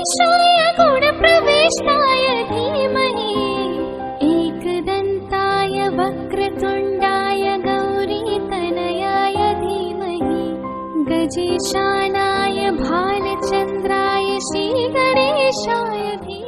गणेशाय गुणप्रविष्टाय धीमहि एकदन्ताय वक्रतुण्डाय गौरीतनयाय धीमहि गजेशानाय भालचन्द्राय श्रीगणेशाय धीमहि।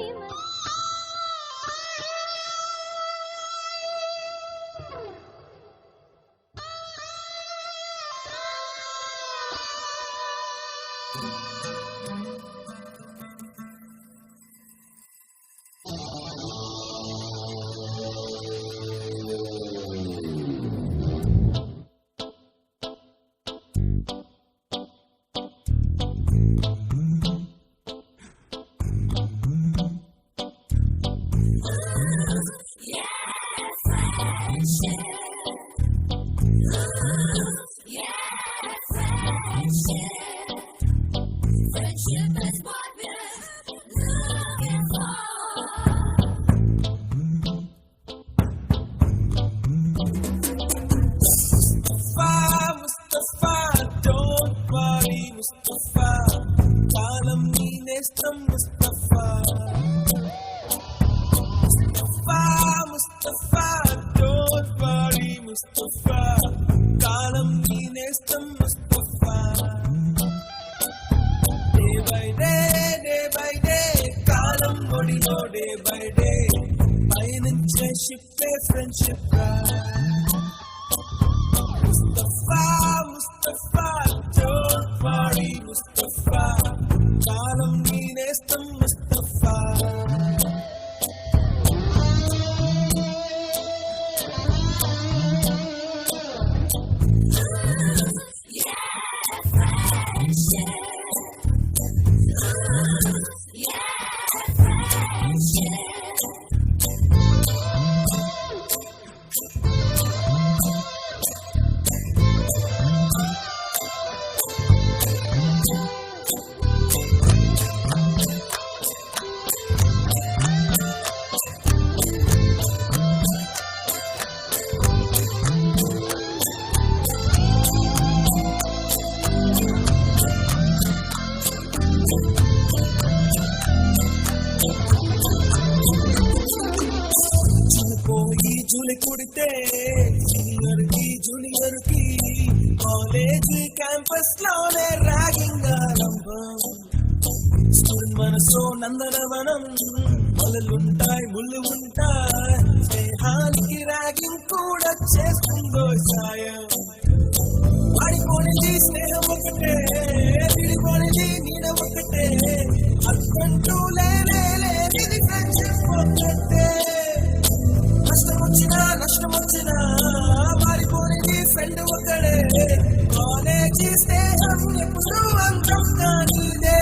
కాలేజ్ క్యాంపస్ లోనే ర్యాగింగ్ ఆరంభం. స్కూల్ మనసో నందనవనం, మొలలుంటాయి ముళ్ళు ఉంటాయి, స్నేహానికి ర్యాగింగ్ కూడా చేస్తుందో సాయం. వాడిపోనిది స్నేహం ఒకటే, విడిపోనిది నీడ ఒకటే, అర్థంటూ లేనిది ఫ్రెండ్షిప్ ఒకటే. కష్టం వచ్చినా నష్టం వచ్చినా మారిపోనిది ఫ్రెండ్ ఒకడే. కాలేజీ స్నేహం ఎప్పుడు అంతం కానిదే.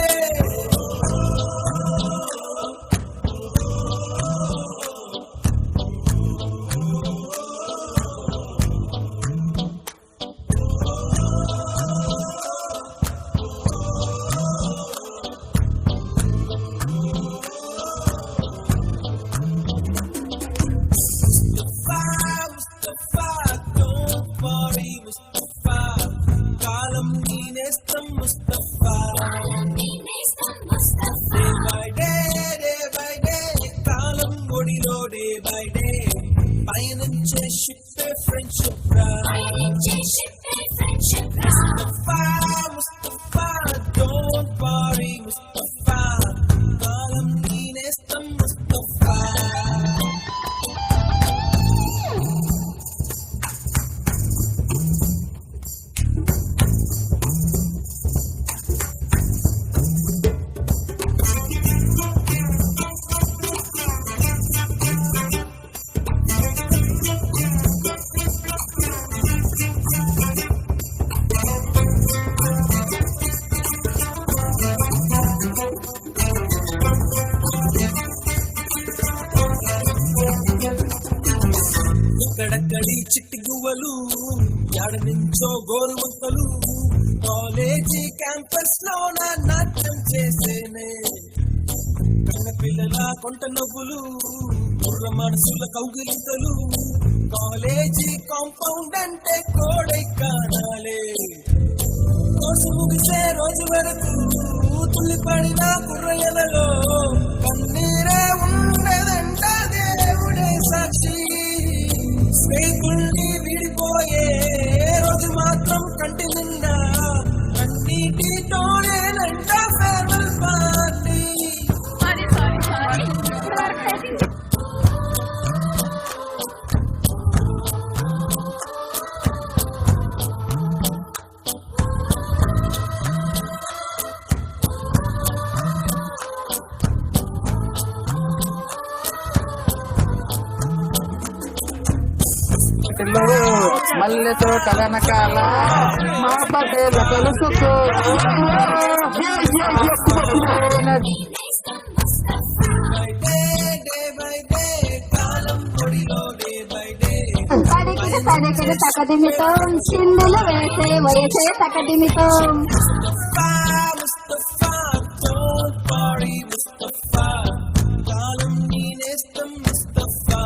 ఎక్కడక్కడి చిట్టి గువ్వలు, యాడ నుంచో గోరువంకలు, కాలేజీ క్యాంపస్ లో నాట్యం చేసేనే. కన్న పిల్లల కొంట నవ్వులు, కుర్ర మనసుల కౌగిలింతలు, కాలేజీ కాంపౌండ్ అంటే కోడై కానాలే. కోసు ముగిసే రోజు వరకు తుల్లిపడిన కుర్రయ్యలలో కన్నీరే ఉండదంట దేవుడే సాక్షి. స్నేహితుల్ని విడిపోయే రోజు మాత్రం కంటి నిండా కన్నీటితోనేనంట ఫేర్వెల్ పార్టీ. మల్లెతో కలనకాల మా పటేల తెలుసుకో తకదిమితో చిందులు వేసే వయసే తకదిమితో ముస్తఫా don't worry ముస్తఫా కాలం నీ నేస్తం ముస్తఫా.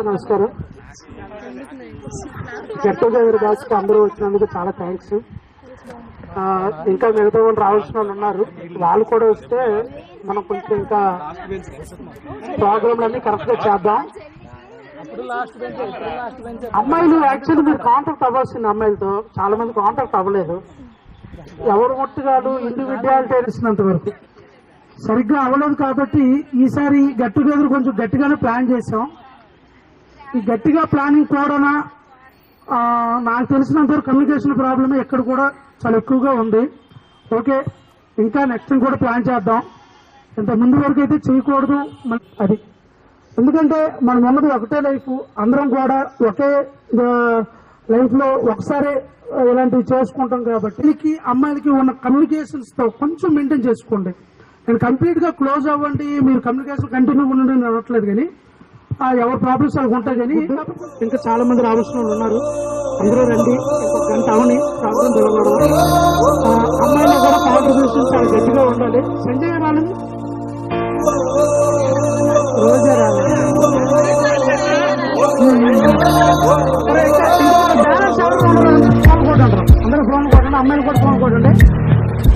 నమస్కారం. గెట్ టుగెదర్ బ్యాచ్ కి అందరూ వచ్చినందుకు చాలా థ్యాంక్స్. ఇంకా మిగతా వాళ్ళు రావాల్సిన వాళ్ళు ఉన్నారు, వాళ్ళు కూడా వస్తే మనం కొంచెం ఇంకా ప్రోగ్రాంలన్నీ కరెక్ట్ గా చేద్దాం. అమ్మాయిలు యాక్చువల్లీ మీరు కాంటాక్ట్ అవ్వాల్సింది, అమ్మాయిలతో చాలా మంది కాంటాక్ట్ అవ్వలేదు. ఎవరు ముట్టుగాడు ఇండివిజువాలిటీ తెలిసినంత వరకు సరిగ్గా అవ్వలేదు. కాబట్టి ఈసారి గెట్ టుగెదర్ కొంచెం గట్టిగానే ప్లాన్ చేసాం. ఈ గట్టిగా ప్లానింగ్ కూడా నాకు తెలిసినంత వరకు కమ్యూనికేషన్ ప్రాబ్లమ్ ఎక్కడ కూడా చాలా ఎక్కువగా ఉంది. ఓకే, ఇంకా నెక్స్ట్ కూడా ప్లాన్ చేద్దాం. ఇంత ముందు వరకు అయితే చేయకూడదు అది, ఎందుకంటే మనం ఉన్నది ఒకటే లైఫ్, అందరం కూడా ఒకే లైఫ్ లో ఒకసారి ఇలాంటివి చేసుకుంటాం. కాబట్టి దీనికి అమ్మాయిలకి ఉన్న కమ్యూనికేషన్స్ తో కొంచెం మెయింటైన్ చేసుకోండి. నేను కంప్లీట్ గా క్లోజ్ అవ్వండి, మీరు కమ్యూనికేషన్ కంటిన్యూ ఉండండి అని అనట్లేదు, కానీ ఎవరి ప్రాబ్లమ్స్ వాళ్ళకి ఉంటాయి. కానీ ఇంకా చాలా మంది రావాల్సిన వాళ్ళు ఉన్నారు, అందరూ రండి. ఇంకొక గంట అవని ప్రాబ్లం తెలవడం. అమ్మాయిలు కూడా కాంట్రిబ్యూషన్ చాలా గట్టిగా ఉండాలి. సంజయ్ రాలేదు, రోజా రాలేదు, బ్యాలెన్స్ ఎవరు ఫోన్ కొట్టంటారు, అందరూ ఫోన్ కొట్టండి, అమ్మాయిలు కూడా ఫోన్ కొట్టండి.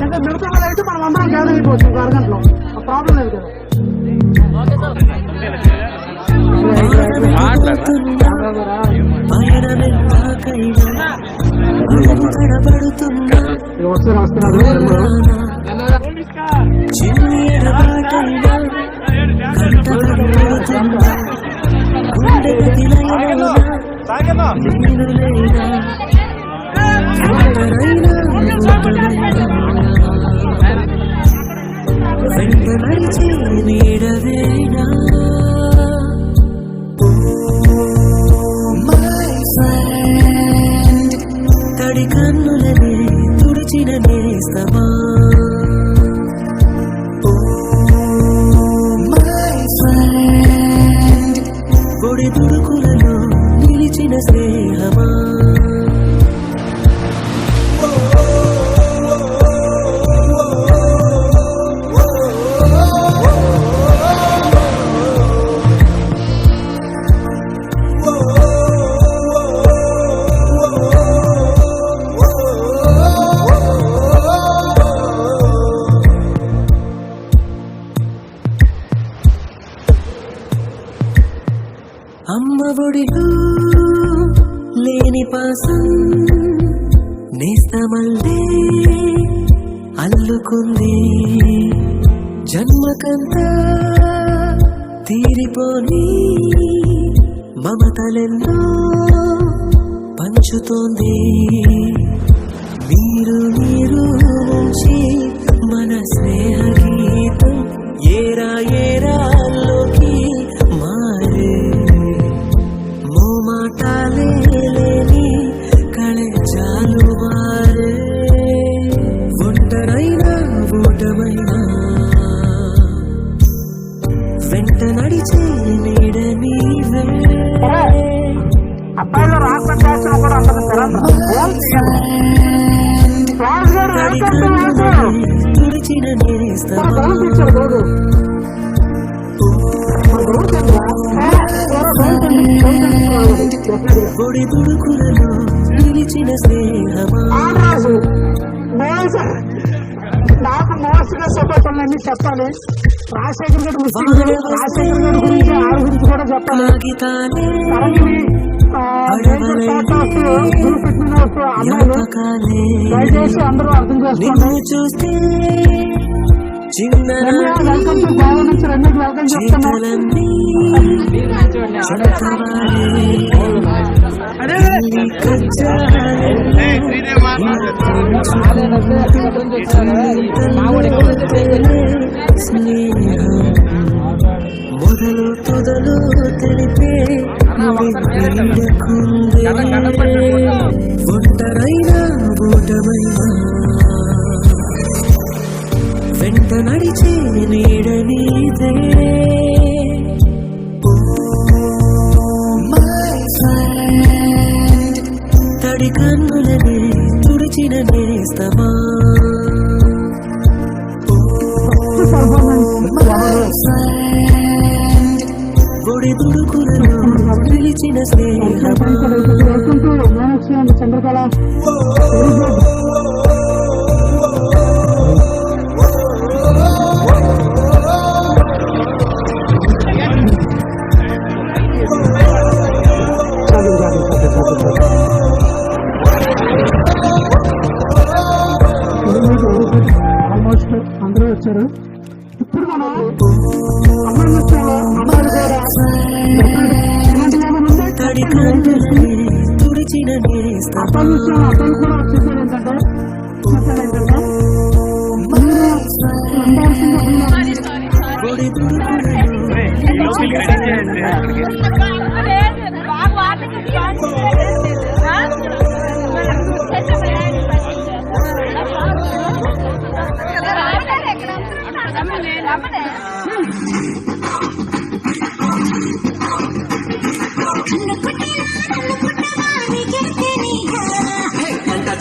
ఇంకా మిగతా వాళ్ళు అయితే మనం అందరం గ్యాదర్ అయిపోవచ్చు ఒక అరగంటలో, ప్రాబ్లం లేదు కదా. నీడవేనా తడి కన్నులనే తుడిచిన నేస్తమా, పొడి తుడుకులలో నిలిచిన స్నేహమా. అమ్మ ఒడిలో లేని పాసం నేస్తమల్లే అల్లుకుంది, జన్మకంతా తీరిపోని మమతలెన్నో పంచుతోంది. మీరు మీరు నుంచి మన స్నేహ గీతం ఏరా ఏరాల్లోకి మారే, మోమాటాలే లేని కళే చాలు మారే. ఒంటరైనా ఓటమైనా వెంట నడిచే నీడ నీవే. అబ్బాయిలో రాష్ట్ర శాస్త్రం కూడా అంత తుడిచిన మన నేస్తమా గౌరవం తెచ్చాడు గౌడు పొడి తుడుకులలో నిలిచిన స్నేహమా ఆనరాజు నాకు మోసగా చెప్పాలని చెప్పాలి. రాజశేఖర్ గారి రాజశేఖర్ గారి గురించి ఆవిడ గురించి కూడా చెప్పాలి. కాగితాలే అమ్మాయిలు దయచేసి అందరూ అర్థం చేసుకోండి. నిన్ను చూస్తే చిన్న వెల్కమ్ టు గోవా నుంచి రెండుకి వెల్కమ్ చెప్తున్నాం. చేతలన్నీ మొదలు తొదలు తెలిపే ఒంటరైనా ఓటమైనా వెంట నడిచే నీడ నీదే తడి కన్నులనే తుడిచిన నేస్తమా ఒడి తుడుకులలో నిలిచిన స్నేహమా welcome to Meenakshi and Chandrakala. Almost అందరూ వచ్చారు. ఇప్పుడు మనం అమ్మాయి నృత్యంలో అమ్మాయిలు కూడా తడి కన్నులనే తుడిచిన నేస్తమా అబ్బాయి నృత్యంలో అబ్బాయిలు కూడా వచ్చేసారు. ఏంటంటే ఒడి తుడుకులలో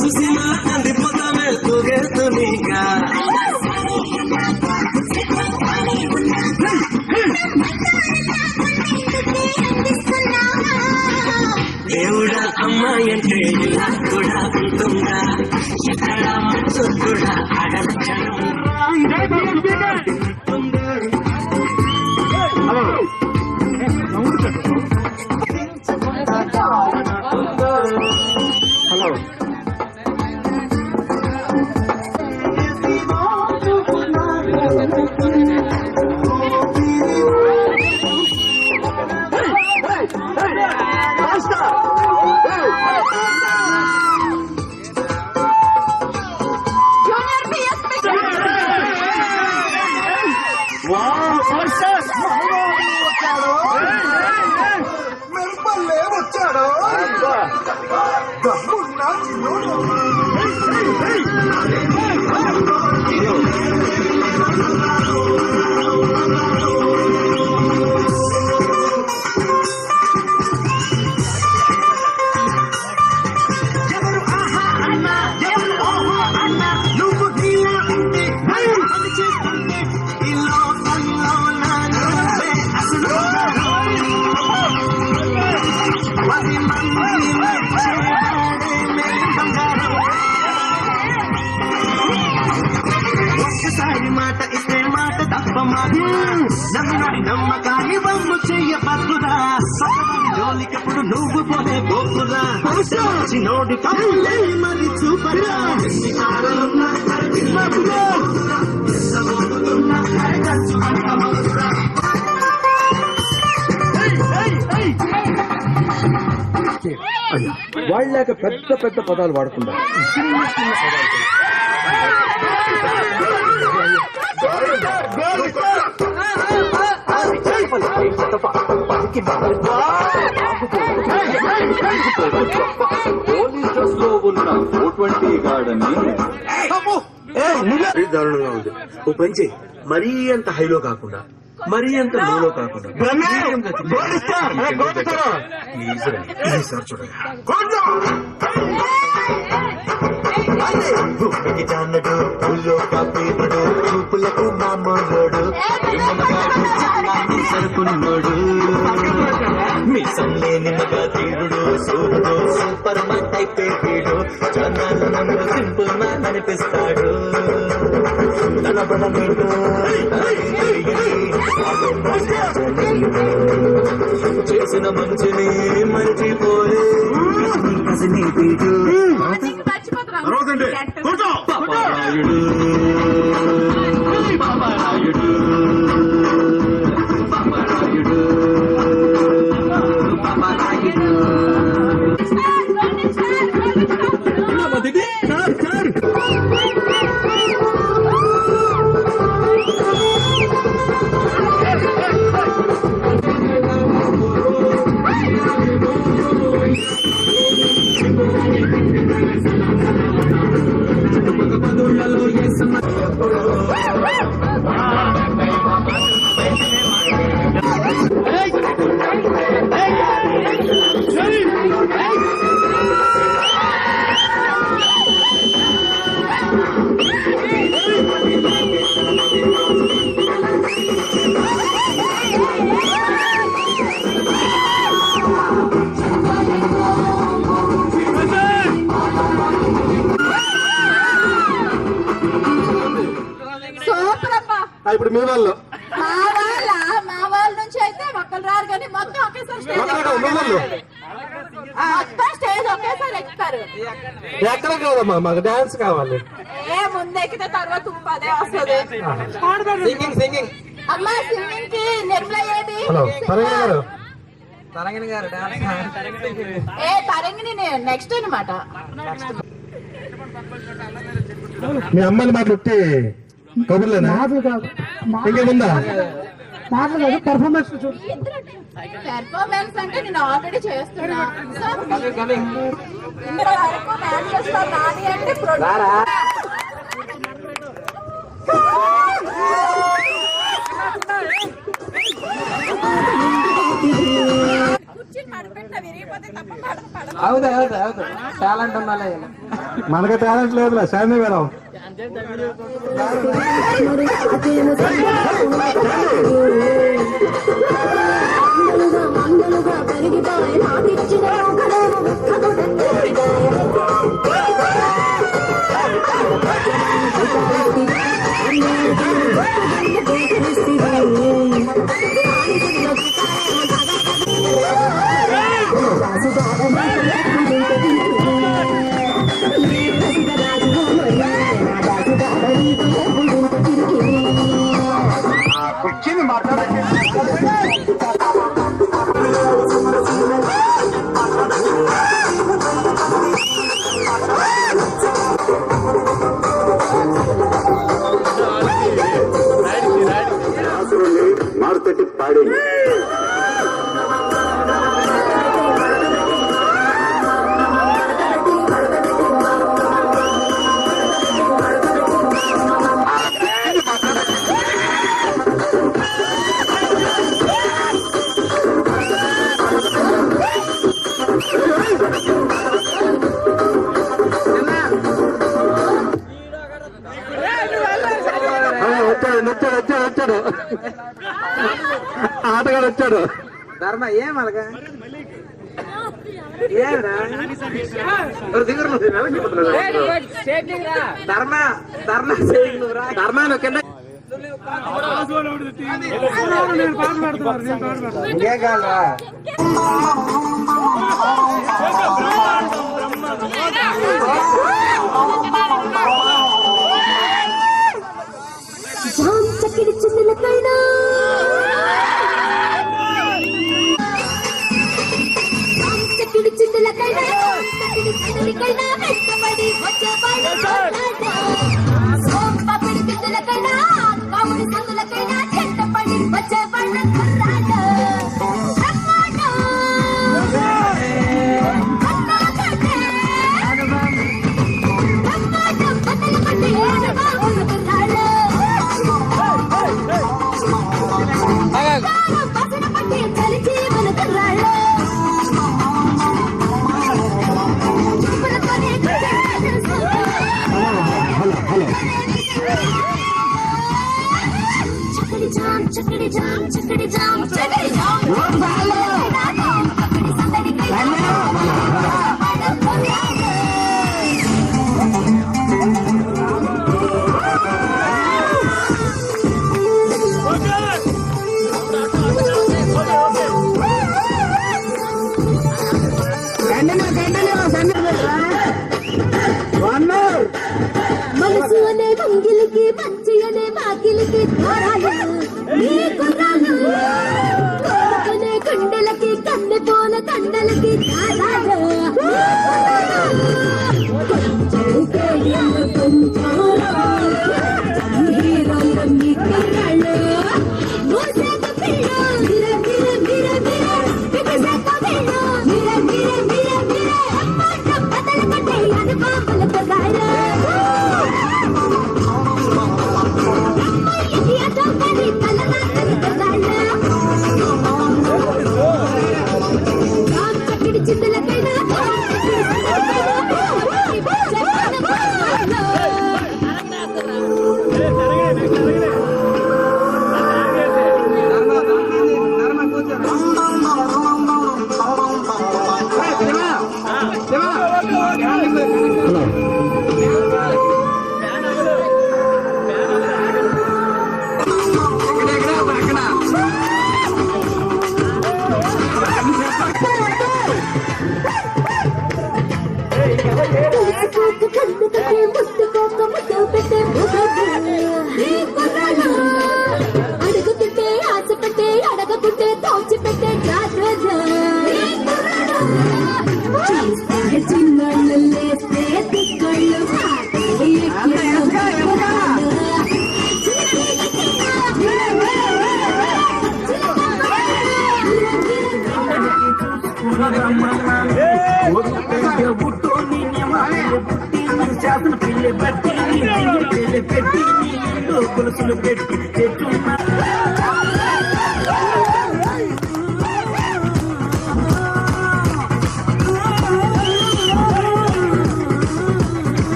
చూసినా అందిపోతామే తూగేస్తునిగా దేవుడా అమ్మాయి అంటే ఇలా కూడా ఉంటుందా ఎక్కడ మనసు కూడా ఆడలక్షణం మాట ఇస్తే మాట తప్ప మాట నమ్మకాన్ని వమ్ము చెయ్యబద్దురా జోలికప్పుడు నువ్వు పోతే గోపురా చిన్నోడి కబులే మరి చూపరా వాళ్ళాక పెద్ద పెద్ద పదాలు వాడుతున్నారు. పోలీస్ లో ఉన్న 420 గార్డని దారుణంగా ఉంది. ఓ పంచి మరీ అంత హైలో కాకుండా మరీ అంత లోలో కాకుండా ప్లీజ్ సార్ చూడండి. భూమికి జానడు ఊళ్ళో కాపీరుడు చూపులకు మామూలుడు సరుకున్నోడు మీసం లేని మగ తీరుడు సూర్యుడు సూపర్ మ్యాన్ టైప్ వీడు జనాలు నన్ను సింపుల్ మ్యాన్ అనిపిస్తాడు తన బలమేడు చేసిన మంచిని మర్చిపోయే కసిని వీడు పాపారాయుడు పాపారాయుడు పాపారాయుడు పాపారాయుడు ఇప్పుడు మీ వాళ్ళు మా వాళ్ళ నుంచి అయితే ఒక్కరు రారు కానీ మొత్తం ఒకేసారి స్టేజ్ ఒకేసారి ఎక్కుతారు. ఎక్కడ కాదమ్మా మాకు డాన్స్ కావాలి. ముందు ఎక్కితే తర్వాత అదే వస్తుంది. సింగింగ్ అమ్మా సింగింగ్ కి నిర్మల ఏది? హలో తరంగిణి గారు తరంగిణి నెక్స్ట్ అనమాట. మీ అమ్మాయిని మాట్లాడితే కబుర్లేనా ఇంకేముందా మాటలు కాదు పెర్ఫార్మెన్స్ పెర్ఫార్మెన్స్ అంటే నేను ఆల్రెడీ చేస్తున్నా. ఇంతవరకు మ్యాచెస్ లో నాని అంటే టాలెంట్ ఉండాలి. మనకి టాలెంట్ లేదులే శాంతి మేడం. మార్కెట్ పాడి వచ్చాడు ఆటగాడు వచ్చాడు. ధర్మ ఏం అలాగా ధర్మ కింద ఇంకే కాలరా చక్కిడి చిందులకైనా చక్కిడి చిందులకైనా వెంటబడి వచ్చేవాడు సోంపాపిడి చిందులకైనా కాముడి సందులకైనా చెట్టపడి వచ్చేవాడు కుర్రాడు. కౌగిలికి ద్వారాలు నీ గుర్రాలు కోరుకునే గుండెలకి కన్నె పోల దండలకి దారాలు హీరోలు మీ కుర్రాళ్ళు మోసేక పిల్ల మిర మిర మిర మిర బిగసేక పిల్ల మిర మిర మిర మిర అమ్మాట బదలు కట్టే అది బాబల కుర్రాళ్ళు అడుగుతుంటే ఆశపెట్టే అడగకుంటే తోచిపెట్టే జాగ్రత్త చిన్నళ్ళు లేస్తే తిక్కళ్ళు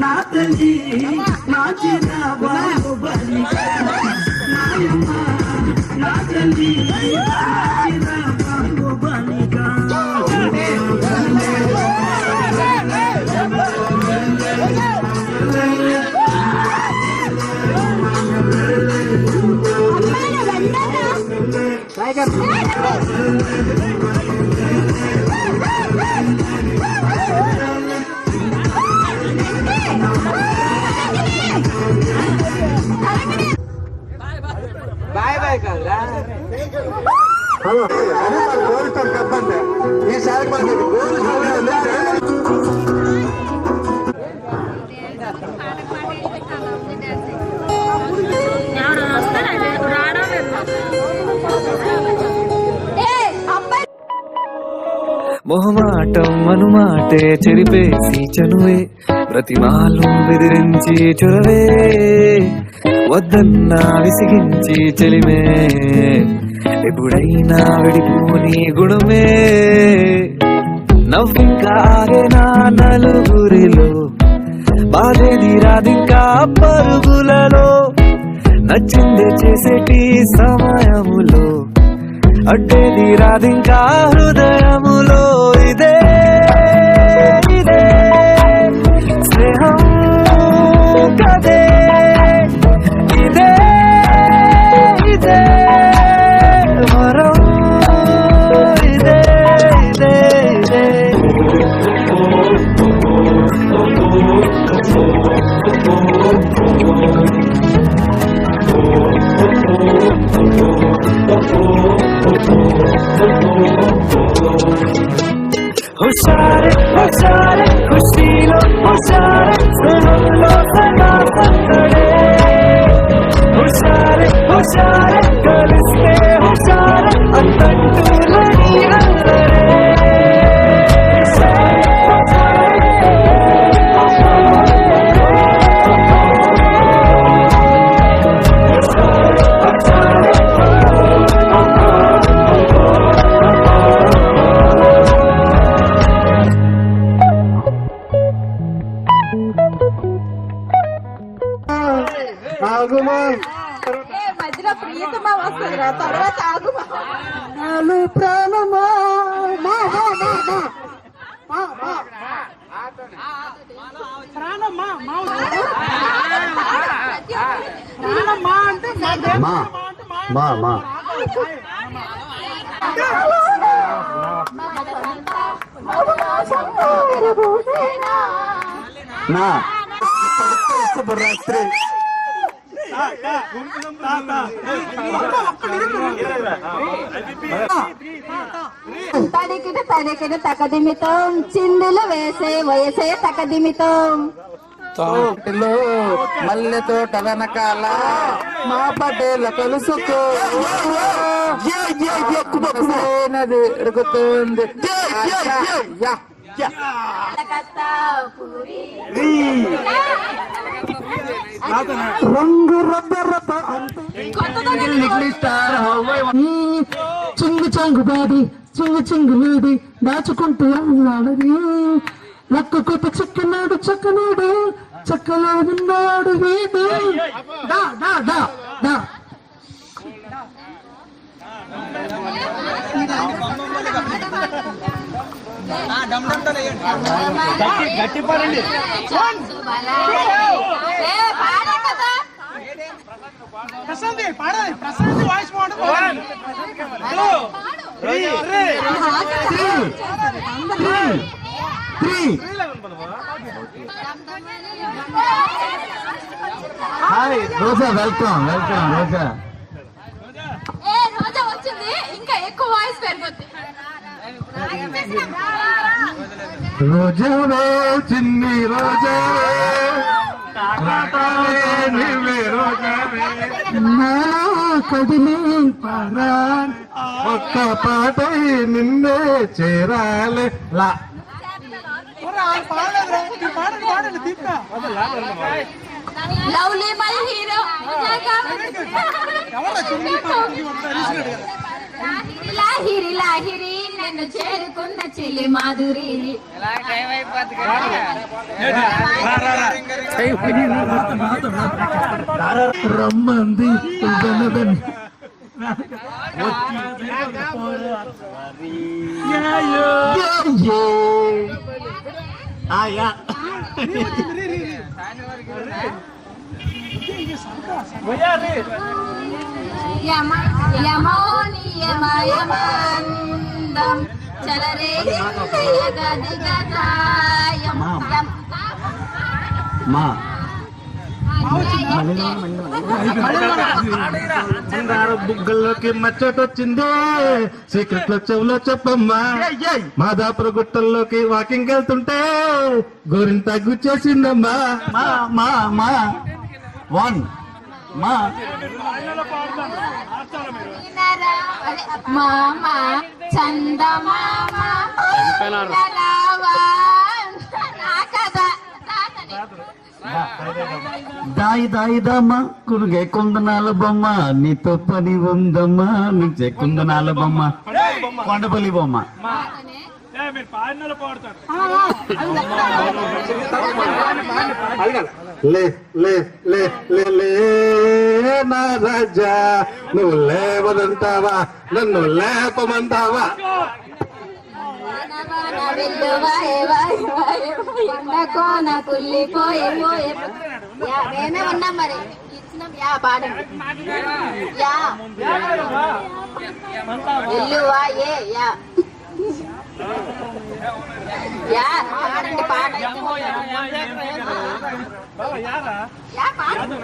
నా తల్లి నా చిన్న బాబు బలిక నాయమ్మ నా తల్లి నా చిన్న బాబు బలిక ఈసారి మనకి మొహమాటం మనుమాటే చెరిపేసి చనువే ప్రతిమాలు బెదిరించి చొరవే వద్దన్నా విసిగించి చెలిమే ఎప్పుడైనా విడిపోని గుణమే నవ్వింకాగే నా నలుగురిలో బాధేది రాదింకా పరుగులలో నచ్చిందే చేసేటి సమయములో అడ్డేది రాదింకా హృదయములో ఇదే ఇదే స్నేహం కదే ఇదే ఇదే వరం ఇదే ఇదే ఇదే హుషారే హుషారే ఖుషీలో హుషారే స్నేహంలో సదా సందడే హుషారే హుషారే కలిస్తే హుషారే అందంటూ లేని అందరే మధ్యలో ప్రియతమా వస్తుంది తర్వాత ఆగుమా ప్రాణమా అంటే మా మా మా నా శుభరాత్రి. తడికిట తడికిట తకదిమితం చిందులు వేసే వయసే తకదిమితం తోటలో మల్లె తోట వెనకాల మా పటేల కలుసుకో నది ఎరుగుతుంది. రంగు రబ్బరత చింగు చంగు బాడి చింగు చింగు లేడి దాచుకుంటూ ఆడది లక్క కొత్త చక్కనాడు చక్కనాడు చక్కలో ఉన్నాడు వీడు డా డా డా డా. గట్టి పడండి. ప్రశాంతి పాడాలి. ప్రశాంతి వాయిస్ బాగుంటుంది. హాయ్ రోజా, వెల్కమ్ వెల్కమ్ రోజా. రోజా వచ్చింది ఇంకా ఎక్కువ వాయిస్ పెరుగుద్ది. రోజావే చిన్ని రోజావే నువ్వే రోజావే నా కదిలే పారాన్ ఒక్క పాట నిన్నే చేరాలి లా. పాడండి Deepika. Lovely my hero Lahiri Lahiri నిన్ను చేరుకున్న చెల్లి మాధురి. రమ్మంది యమోనియమయమందం చలరే మా బుగ్గల్లోకి మచ్చటొచ్చింది సీక్రెట్ లో చెవులో చెప్పమ్మా. మాదాపుర గుట్టల్లోకి వాకింగ్ వెళ్తుంటే గోరింట గుచ్చేసిందమ్మా. మా మా మా వన్ మా మామ చందమామ దాయి దాయి దమ్మా కురుగే కుందనాల బొమ్మ నీతో పని ఉందమ్మా నుంచే కుందనాల బొమ్మ కొండపల్లి బొమ్మ. లే లే లే లే లే నా రాజా నువ్వు లేవదంటావా నన్ను లేపమంటావా. కోన కుళ్ళిపోయే పోయే మేమే ఉన్నాం మరి ఇచ్చినాం. యా పాడండి. యా ఎల్లువా ఏ యా యా పాడండి పాట. యా పాడండి.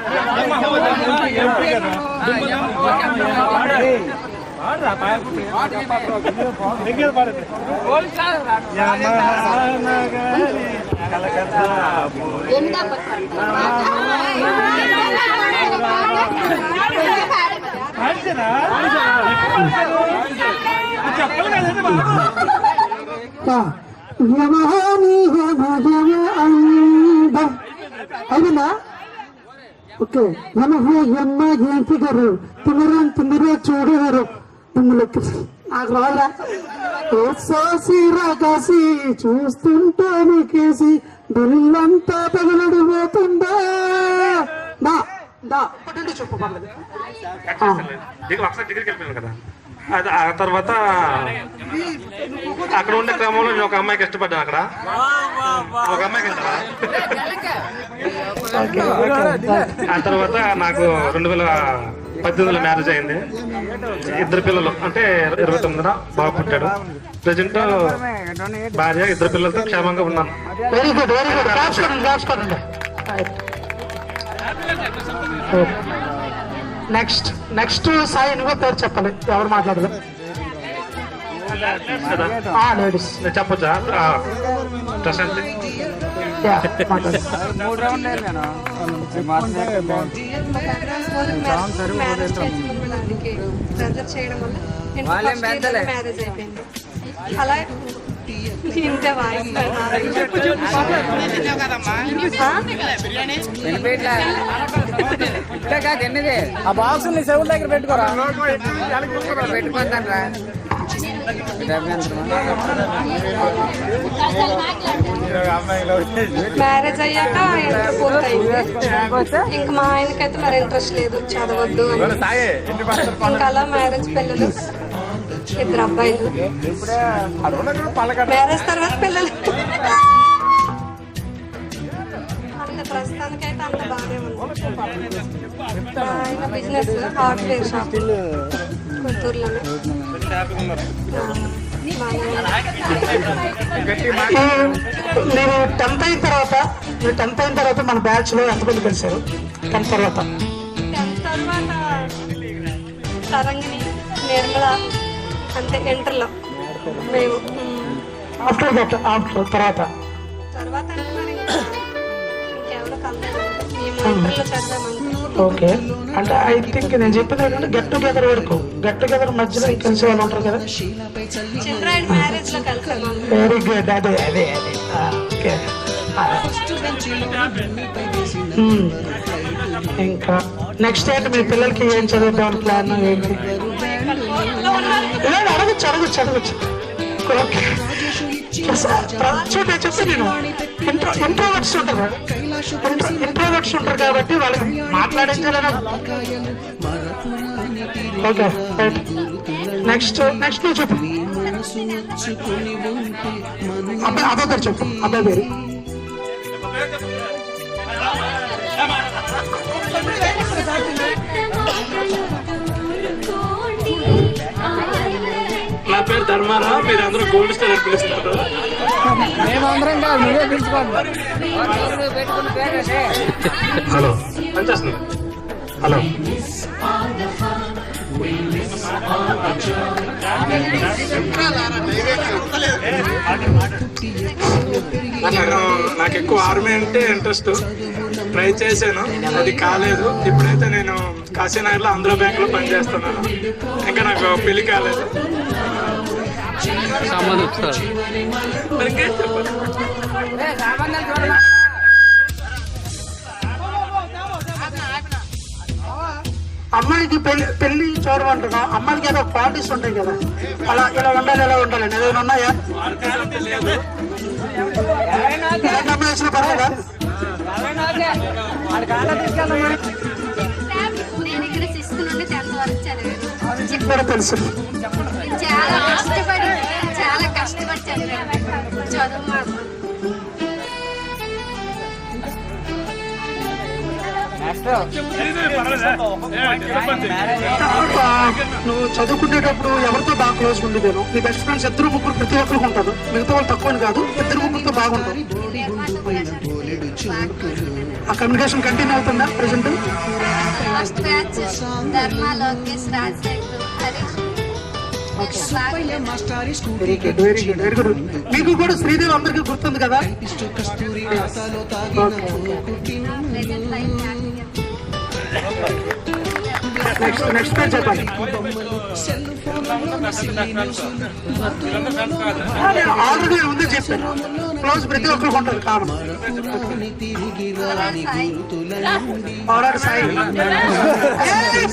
అవునా? ఓకే. ఎమ్మ ఏం ఫిగరు తిమ్మరే చూడగారు నాకు రాదా సోసి రాకాసి చూస్తుంటే నీకేసి దిల్లంతా తగలడు పోతుందా. చెప్పు పర్లేదు. ఒకసారి డిగ్రీకి వెళ్ళిపోయాను కదా. అది ఆ తర్వాత అక్కడ ఉండే క్రమంలో నేను ఒక అమ్మాయికి ఇష్టపడ్డాను. అక్కడ ఒక అమ్మాయికి ఆ తర్వాత నాకు 2018లో మ్యారేజ్ అయింది. 2 పిల్లలు, అంటే 29న బాబు పుట్టాడు. ప్రజెంట్ భార్య 2 పిల్లలతో క్షేమంగా ఉన్నాను. Very good very good. Next Sai నువ్వే పేరు చెప్పాలి, ఎవరు మాట్లాడదు. లేడీస్ నేను చెప్పొచ్చా ప్రశాంత్ మాట్లాడు. మ్యారేజ్ అయిపోయింది అలా ఇంతే ఆ బాక్స్ నీ చెవుల దగ్గర పెట్టుకోరా. పెట్టుకుంటాను రా. మ్యారేజ్ అయ్యాక ఇంటర్ పూర్తయింది. ఇంక మా ఆయనకైతే మరి ఇంట్రెస్ట్ లేదు, చదవద్దు అని. ఇంకా అలా మ్యారేజ్ పిల్లలు 2 అబ్బాయిలు. మ్యారేజ్ తర్వాత పిల్లలు అంత ప్రస్తుతానికైతే అంత బాగానే ఉంది. ఆయన బిజినెస్ హార్డ్వేర్ షాప్ గుంటూరులోనే. మీరు 10th అయిన తర్వాత మన బ్యాచ్ లో ఎంతమంది కలిసారు? 10th తర్వాత తరంగిణి, నిర్మల, అంతే ఇంటర్లో మేము. ఆఫ్టర్ తర్వాత అంటే మరి ఇంకెవరో కలలేదు, మేము ఇంటర్లో చదివామంటే. ఓకే. అంటే ఐ థింక్ నేను చెప్పేది ఏంటంటే గెట్ టుగెదర్ వరకు, గెట్ టుగెదర్ మధ్యలో కలిసి వాళ్ళు ఉంటారు కదా. చిన్నరాయుడు మ్యారేజ్ లో కలిసాము. Very good. అదే ఓకే. ఇంకా నెక్స్ట్ ఏంటి మీ పిల్లలకి ఏం చదువుతామని ప్లాన్ ఏంటి? అడగచ్చు. ఓకే. చెప్తే నేను ఇంట్రోవర్ట్స్ ఉంటారు కాబట్టి వాళ్ళకి మాట్లాడించాలని. ఓకే నెక్స్ట్ నువ్వు చెప్పు. అబ్బాయి పేరు చెప్పు. అబ్బాయి పేరు నా పేరు ధర్మారావు, మీరు అందరూ గోల్డ్ స్టార్ అని పిలుస్తారు. మేమందరం కాదు, నువ్వే పిలుచుకోండి. హలో పనిచేస్తుంది. హలో నాకు ఎక్కువ ఆర్మీ అంటే ఇంట్రెస్ట్. ట్రై చేశాను, అది కాలేదు. ఇప్పుడైతే నేను కాశీనగర్లో ఆంధ్ర బ్యాంక్ లో పనిచేస్తున్నాను. ఇంకా నాకు పెళ్లి కాలేదు. అమ్మాయికి పెళ్లి చూడమంటున్నా. అమ్మాయికి ఏదో క్వాలిటీస్ ఉంటాయి కదా, ఇలా ఉండాలి ఏదైనా ఉన్నాయా? అమ్మాయి పర్లేదా? నేను ఇక్కడ 6th నుండి 10th వరకు చదివాను. కూడా తెలుసు. చాలా కష్టపడి చదివాను. చదువు మాత్రం నువ్వు చదువుకునేటప్పుడు ఎవరితో బాగా క్లోజ్ ఉండేదేను? నీ బెస్ట్ ఫ్రెండ్స్ 2-3 ప్రతి ఒక్కరికి ఉంటారు. మిగతా వాళ్ళు తక్కువ కాదు, 2-3తో బాగుంటారు. ఆ కమ్యూనికేషన్ కంటిన్యూ అవుతుందా present? First batch Dharma, Lokesh, Rajasekhar, Harish. Very good. మీకు కూడా శ్రీదేవి అందరికీ గుర్తుంది కదా? నెక్స్ట్ పేరు చెప్పండి. ఆల్రెడీ ఉంది చెప్పాను. క్లోజ్ ప్రతి ఒక్కరికి ఉంటుంది కారణం.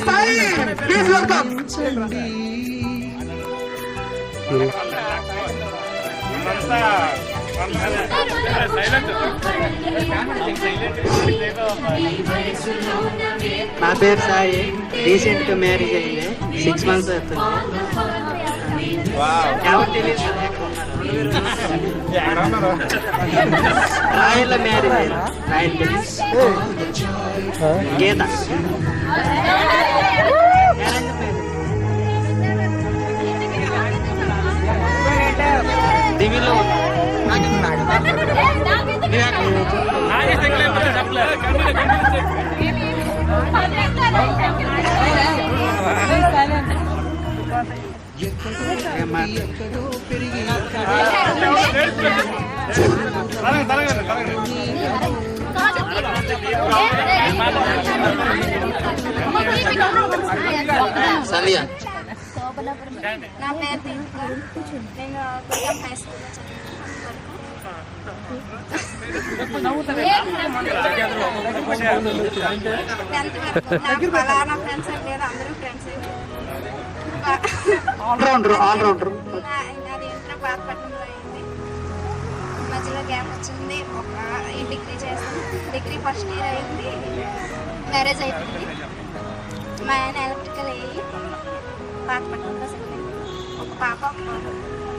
Sai please welcome. నా పేరు సాయి. రీసెంట్ గా మ్యారేజ్ అయింది, 6 months అవుతుంది. రాయల్లో మ్యారేజ్ అయింది. గీత దివిలో సంధ్య నా పేరు దీపిక. నేను కొత్త హై స్కూల్లో ఫలానా ఫ్రెండ్స్ అని లేదు, అందరూ ఫ్రెండ్స్. ఆల్రౌండర్. నాది ఇంటర్ బాధపట్నంలో అయింది. మధ్యలో గ్యాప్ వచ్చింది. ఈ డిగ్రీ చేశాను. డిగ్రీ ఫస్ట్ ఇయర్ అయింది, మ్యారేజ్ అయిపోయింది. మా ఆయన ఎలక్ట్రికల్ అయ్యి బాధపట్నంలో సెటిల్ అయింది. ఒక పాప ఒక బాబు.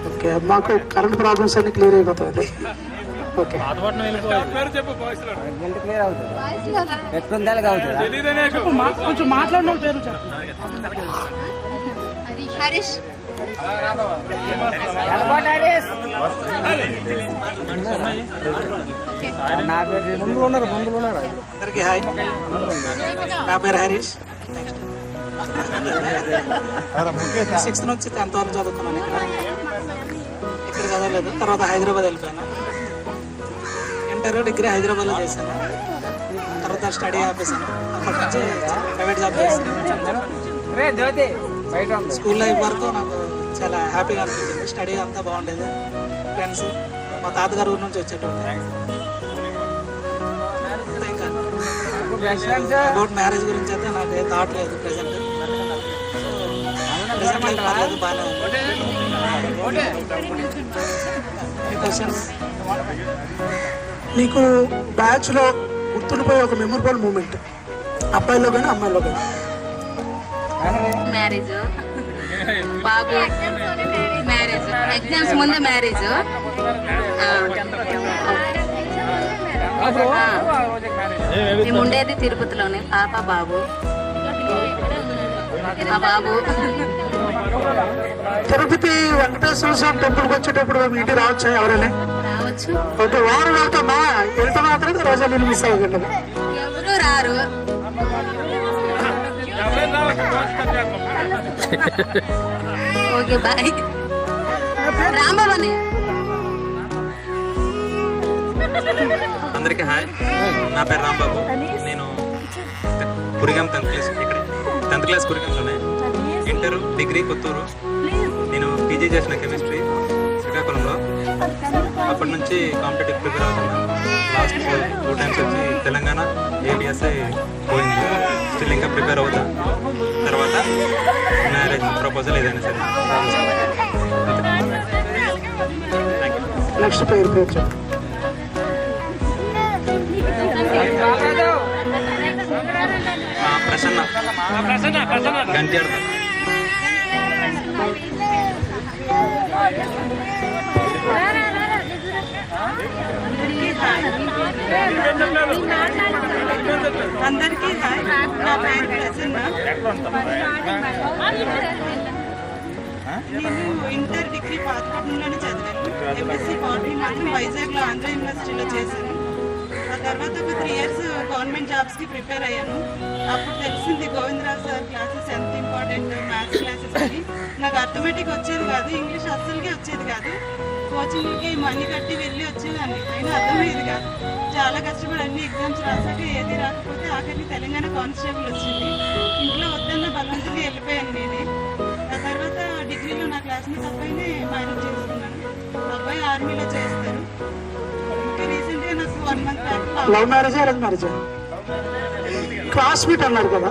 ఓకే, మాకు కరెంట్ ప్రాబ్లమ్స్ అన్ని క్లియర్ అయిపోతుంది. ఓకే, కొంచెం మాట్లాడిన పేరు హరీష్. అందరికీ హాయ్, నా పేరు హరీష్. 6th నుంచి 10th వరకు చదువుకున్నాను. ఇక్కడ చదవలేదు. తర్వాత హైదరాబాద్ వెళ్ళిపోయాను. ఇంటర్ డిగ్రీ హైదరాబాద్లో చేశాను. తర్వాత స్టడీ ఆపేసాను. అప్పటి నుంచి ప్రైవేట్ జాబ్ చేశాను. స్కూల్ లైఫ్ వరకు నాకు చాలా హ్యాపీగా అనిపించింది. స్టడీ అంతా బాగుండేది. ఫ్రెండ్స్ మా తాతగారు ఊరి నుంచి వచ్చేటప్పుడు. ఇంకా అబౌట్ మ్యారేజ్ గురించి అయితే నాకు ఏ థాట్ లేదు ప్రెసెంట్. పర్లేదు, బాగానే ఉంది. క్వశ్చన్స్? నీకు బ్యాచ్ లో గుర్తుండిపోయే ఒక మెమొరబుల్ మూమెంట్, అబ్బాయిలో కానీ అమ్మాయిలో కానీ? మ్యారేజ్, బాబు మ్యారేజ్, ఎగ్జామ్స్ ముందే మ్యారేజ్. మేము ఉండేది తిరుపతిలోనే. పాప బాబు. మా బాబు తిరుపతి వెంకటేశ్వర స్వామి టెంపుల్కి వచ్చేటప్పుడు మీ ఇంటికి రావచ్చా ఎవరైనా? రావచ్చు. ఓకే, వారం వెళ్తామా? వెళ్తే మాత్రం రోజా నేను మిస్ అవ్వకండి. ఎవరు రారు. Okay, bye. రాంబాబు. అందరికీ హాయ్, నా పేరు రాంబాబు. నేను కురిగాం 10th క్లాస్ కురిగాంలోనే. Inter degree Kothuru. నేను పీజీ చేసిన కెమిస్ట్రీ శ్రీకాకుళంలో. అప్పటి నుంచి కాంపిటేటివ్ ప్రిపేర్ అవుతున్నాను. లాస్ట్ 2 times వచ్చి తెలంగాణ ఏబిఎస్ఐ పోయింది. స్టిల్ ఇంకా ప్రిపేర్ అవుతా. తర్వాత మ్యారేజ్ ప్రపోజల్ ఏదైనా సరే. నెక్స్ట్ పేరు ప్రసన్న గంట్యాడ. అందరికీ హాయ్, నా పేరు ప్రసన్న. నేను ఇంటర్ డిగ్రీ పాతపట్నంలోనే చదివాను. ఎంఎస్సీ బాటనీ మాత్రం వైజాగ్లో ఆంధ్ర యూనివర్సిటీలో చేశాను. ఆ తర్వాత ఒక 3 years గవర్నమెంట్ జాబ్స్కి ప్రిపేర్ అయ్యాను. అప్పుడు తెలిసింది గోవిందరావు సార్ క్లాసెస్ ఎంత ఇంపార్టెంట్, మ్యాథ్స్ క్లాసెస్ అని. నాకు అర్థమెటిక్ వచ్చేది కాదు, ఇంగ్లీష్ అస్సలుగా వచ్చేది కాదు. కోచింగ్కి మనీ కట్టి వెళ్ళి వచ్చేదాన్ని, అయినా అర్థమయ్యేది కాదు. చాలా కష్టపడి అన్ని ఎగ్జామ్స్ రాసాక ఏది రాకపోతే ఆఖరికి తెలంగాణ కానిస్టేబుల్ వచ్చింది. ఇంట్లో వద్దన్న బలవంతంగా వెళ్ళిపోయాను నేనే. ఆ తర్వాత డిగ్రీలో నా క్లాస్మేట్ అబ్బాయిని మ్యారేజ్ చేసుకున్నాను. అబ్బాయి ఆర్మీలో చేస్తారు. ఇంకా రీసెంట్గా నాకు 1 month back love marriage arrange marriage? Classmate అన్నారు కదా,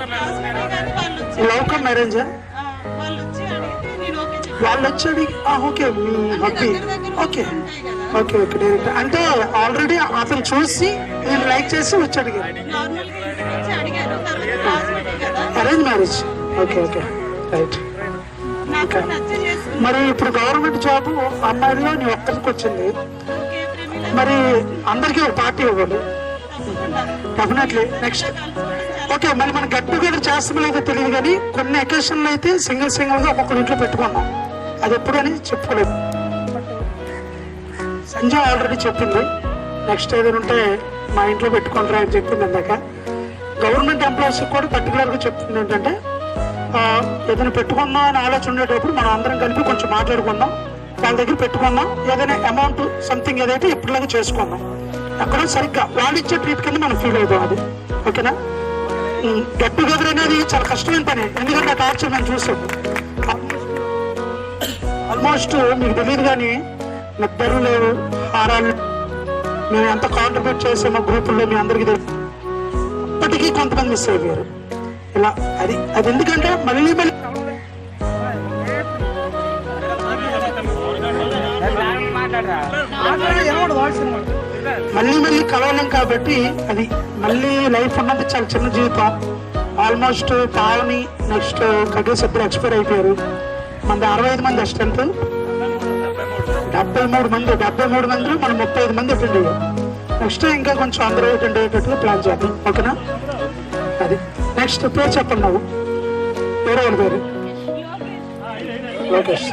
క్లాస్మేటే కానీ వాళ్ళు వచ్చి లవ్ కమ్ మ్యారేజా? వాళ్ళు వచ్చి అడిగితే నేను ఓకే చెప్పాను. వాళ్ళు వచ్చి అడిగి ఓకే మీ hubby. Okay okay okay direct అంటే ఆల్రెడీ అతను చూసి నేను లైక్ చేసి వచ్చి అడిగారు. నార్మల్గా ఇంటికి వచ్చి అడిగారు. తర్వాత క్లాస్మేటే కదా, arrange marriage. Okay okay right. నాకు నచ్చి చేసుకున్నాను. మరి ఇప్పుడు గవర్నమెంట్ జాబ్ అమ్మాయిలో నీ ఒక్కరికి వచ్చింది. ఓకే ప్రేమిల మరి అందరికీ ఒక పార్టీ ఇవ్వాలి డెఫినెట్లీ. నెక్స్ట్ ఓకే, మరి మనం గెట్ టుగెదర్ చేస్తామో లేదో తెలియదు కానీ కొన్ని అకేషన్లు అయితే సింగిల్గా ఒక్కొక్కరి ఇంట్లో పెట్టుకున్నాం. అది ఎప్పుడని చెప్పుకోలేదు. సంజయ్ ఆల్రెడీ చెప్పింది నెక్స్ట్ ఏదైనా ఉంటే మా ఇంట్లో పెట్టుకుంటారా అని చెప్పింది అందాక. గవర్నమెంట్ ఎంప్లాయీస్ కూడా పర్టికులర్గా చెప్తుంది ఏంటంటే ఏదైనా పెట్టుకుందాం అని ఆలోచన ఉండేటప్పుడు మనం అందరం కలిపి కొంచెం మాట్లాడుకుందాం, వాళ్ళ దగ్గర పెట్టుకుందాం, ఏదైనా అమౌంట్ సంథింగ్ ఏదైతే ఇప్పటిలాగా చేసుకుందాం. ఎక్కడో సరిగ్గా వాళ్ళు ఇచ్చే ట్రీట్ కింద మనం ఫీల్ అవుతాం. అది ఓకేనా? గెట్ టుగెదర్ అనేది చాలా కష్టమైన పని, ఎందుకంటే ఆ టార్చర్ మేము చూసాం. ఆల్మోస్ట్ మీకు తెలియదు కానీ నిద్ర లేవు, హారాలు, మేము ఎంత కాంట్రిబ్యూట్ చేసామో గ్రూపుల్లో మీ అందరికీ తెలుసు. ఇప్పటికీ కొంతమంది మిస్ అయిపోయారు. ఇలా అది అది ఎందుకంటే మళ్ళీ మళ్ళీ కలవలేం కాబట్టి అది మళ్ళీ లైఫ్ ఉన్నది చాలా చిన్న జీవితం. ఆల్మోస్ట్ పాలని నెక్స్ట్ కగేసి ఎప్పుడు ఎక్స్పైర్ అయిపోయారు. మన 65 మంది స్ట్రెంత్, 73 మందిలో మనం 35 మంది అటెండ్ అయ్యాం. నెక్స్ట్ ఇంకా కొంచెం అందరూ అటెండ్ అయ్యేటట్టుగా ప్లాన్ చేద్దాం. ఓకేనా? అది నెక్స్ట్ పేరు చెప్పండి. నువ్వు వేరే వాళ్ళ పేరు లోకేష్.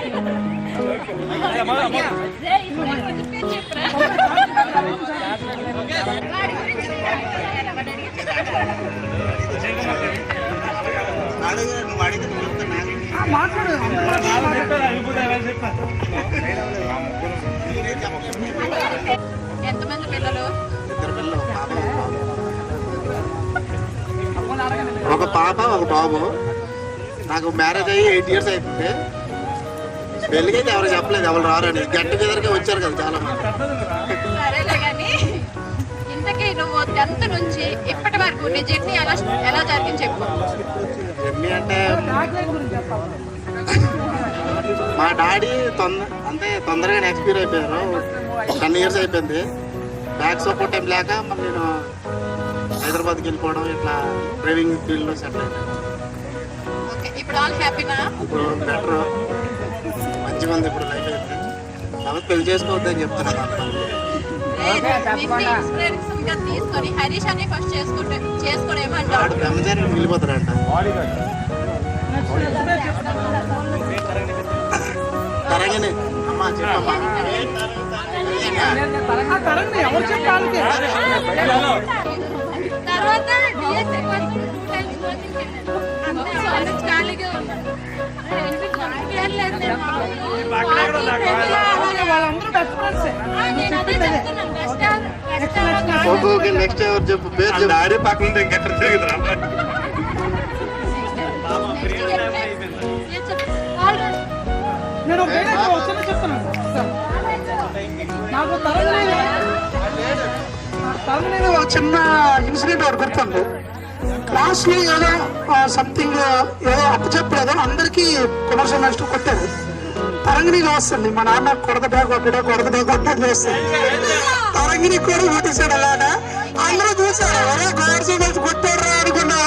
ఎంతమంది పిల్లలు? ఒక పాప ఒక బాబు. నాకు మ్యారేజ్ అయ్యి 8 years అయిపోయింది. పెళ్ళికైతే ఎవరు చెప్పలేదు, ఎవరు రారని. గెట్ టుగెదర్కే వచ్చారు కదా చాలా మంది. సరేలే కానీ ఇంతకీ నువ్వు 10th నుంచి ఇప్పటి వరకు నీ జర్నీ ఎలా జరిగింది చెప్పు. జర్నీ అంటే మా డాడీ తొందరగానే ఎక్స్పైర్ అయిపోయారు. 10 years అయిపోయింది. బ్యాక్ సపోర్ట్ ఏం లేక మరి నేను హైదరాబాద్కి వెళ్ళిపోవడం, ఇట్లా డ్రైవింగ్ ఫీల్డ్లో సెటిల్ అయిపోయాను. ఇప్పుడు ఆల్ హ్యాపీనా? ఇప్పుడు బెటర్, మంచిగా ఉంది ఇప్పుడు లైఫ్ అయితే. కాబట్టి పెళ్లి చేసుకోవద్దని చెప్తున్నాను. తీసుకొని హరీష్ అని ఫస్ట్ చేసుకోవడేమంటాడు? రంజాన్ వెళ్ళిపోతారంట. తరంగిణి అమ్మా చెప్పమ్మా. తర్వాత ఓకే నెక్స్ట్ ఎవరు చెప్పు పేరు. డాడీ పక్కన ఇంకెక్కడ తిరుగుతురా? నేను వచ్చి చెప్తున్నాను. నాకు తరంగిణి ఒక చిన్న ఇన్సిడెంట్ ఒకటి గుర్తుంది. క్లాస్ లో ఏదో సంథింగ్ ఏదో అప్పచెప్పలేదు, అందరికీ కమర్షియల్ మాస్టర్ కొట్టారు. తరంగిణి వస్తుంది, మా నాన్న కొడతడా వస్తుంది. తరంగిణి కూడా కొట్టేశాడు. అలాగా అందరూ చూసారు, గవర్నమెంట్ కొట్టాడు అనుకున్నా.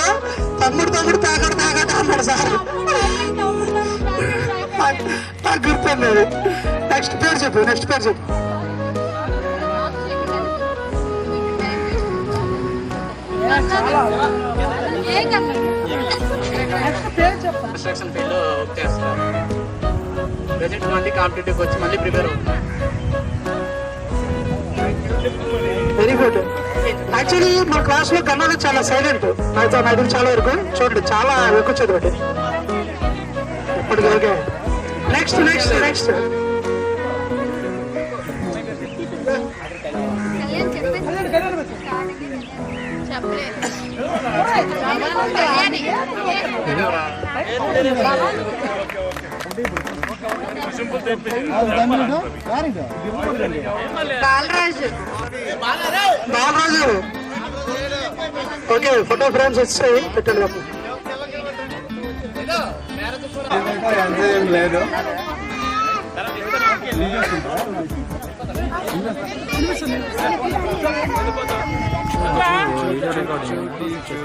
తమ్ముడు తాగడు అన్నాడు సార్. నాకు గుర్తుంది అది. నెక్స్ట్ పేరు చెప్పు. కన్స్ట్రక్షన్ ఫీల్డ్ వర్క్ చేస్తారు. ప్రెజెంట్ మళ్ళీ కాంపిటేటివ్ వచ్చి మళ్ళీ ప్రిపేర్ అవుతుంది. Very good. యాక్చువల్లీ మా క్లాస్ లో కన్నా చాలా సైలెంట్. నాకు చాలా వరకు చూడండి, చాలా ఎక్కువ చదివాడు ఇప్పటికి. Okay next Balaraju. Okay photo frames వచ్చాయి, పెట్టండి. లేదు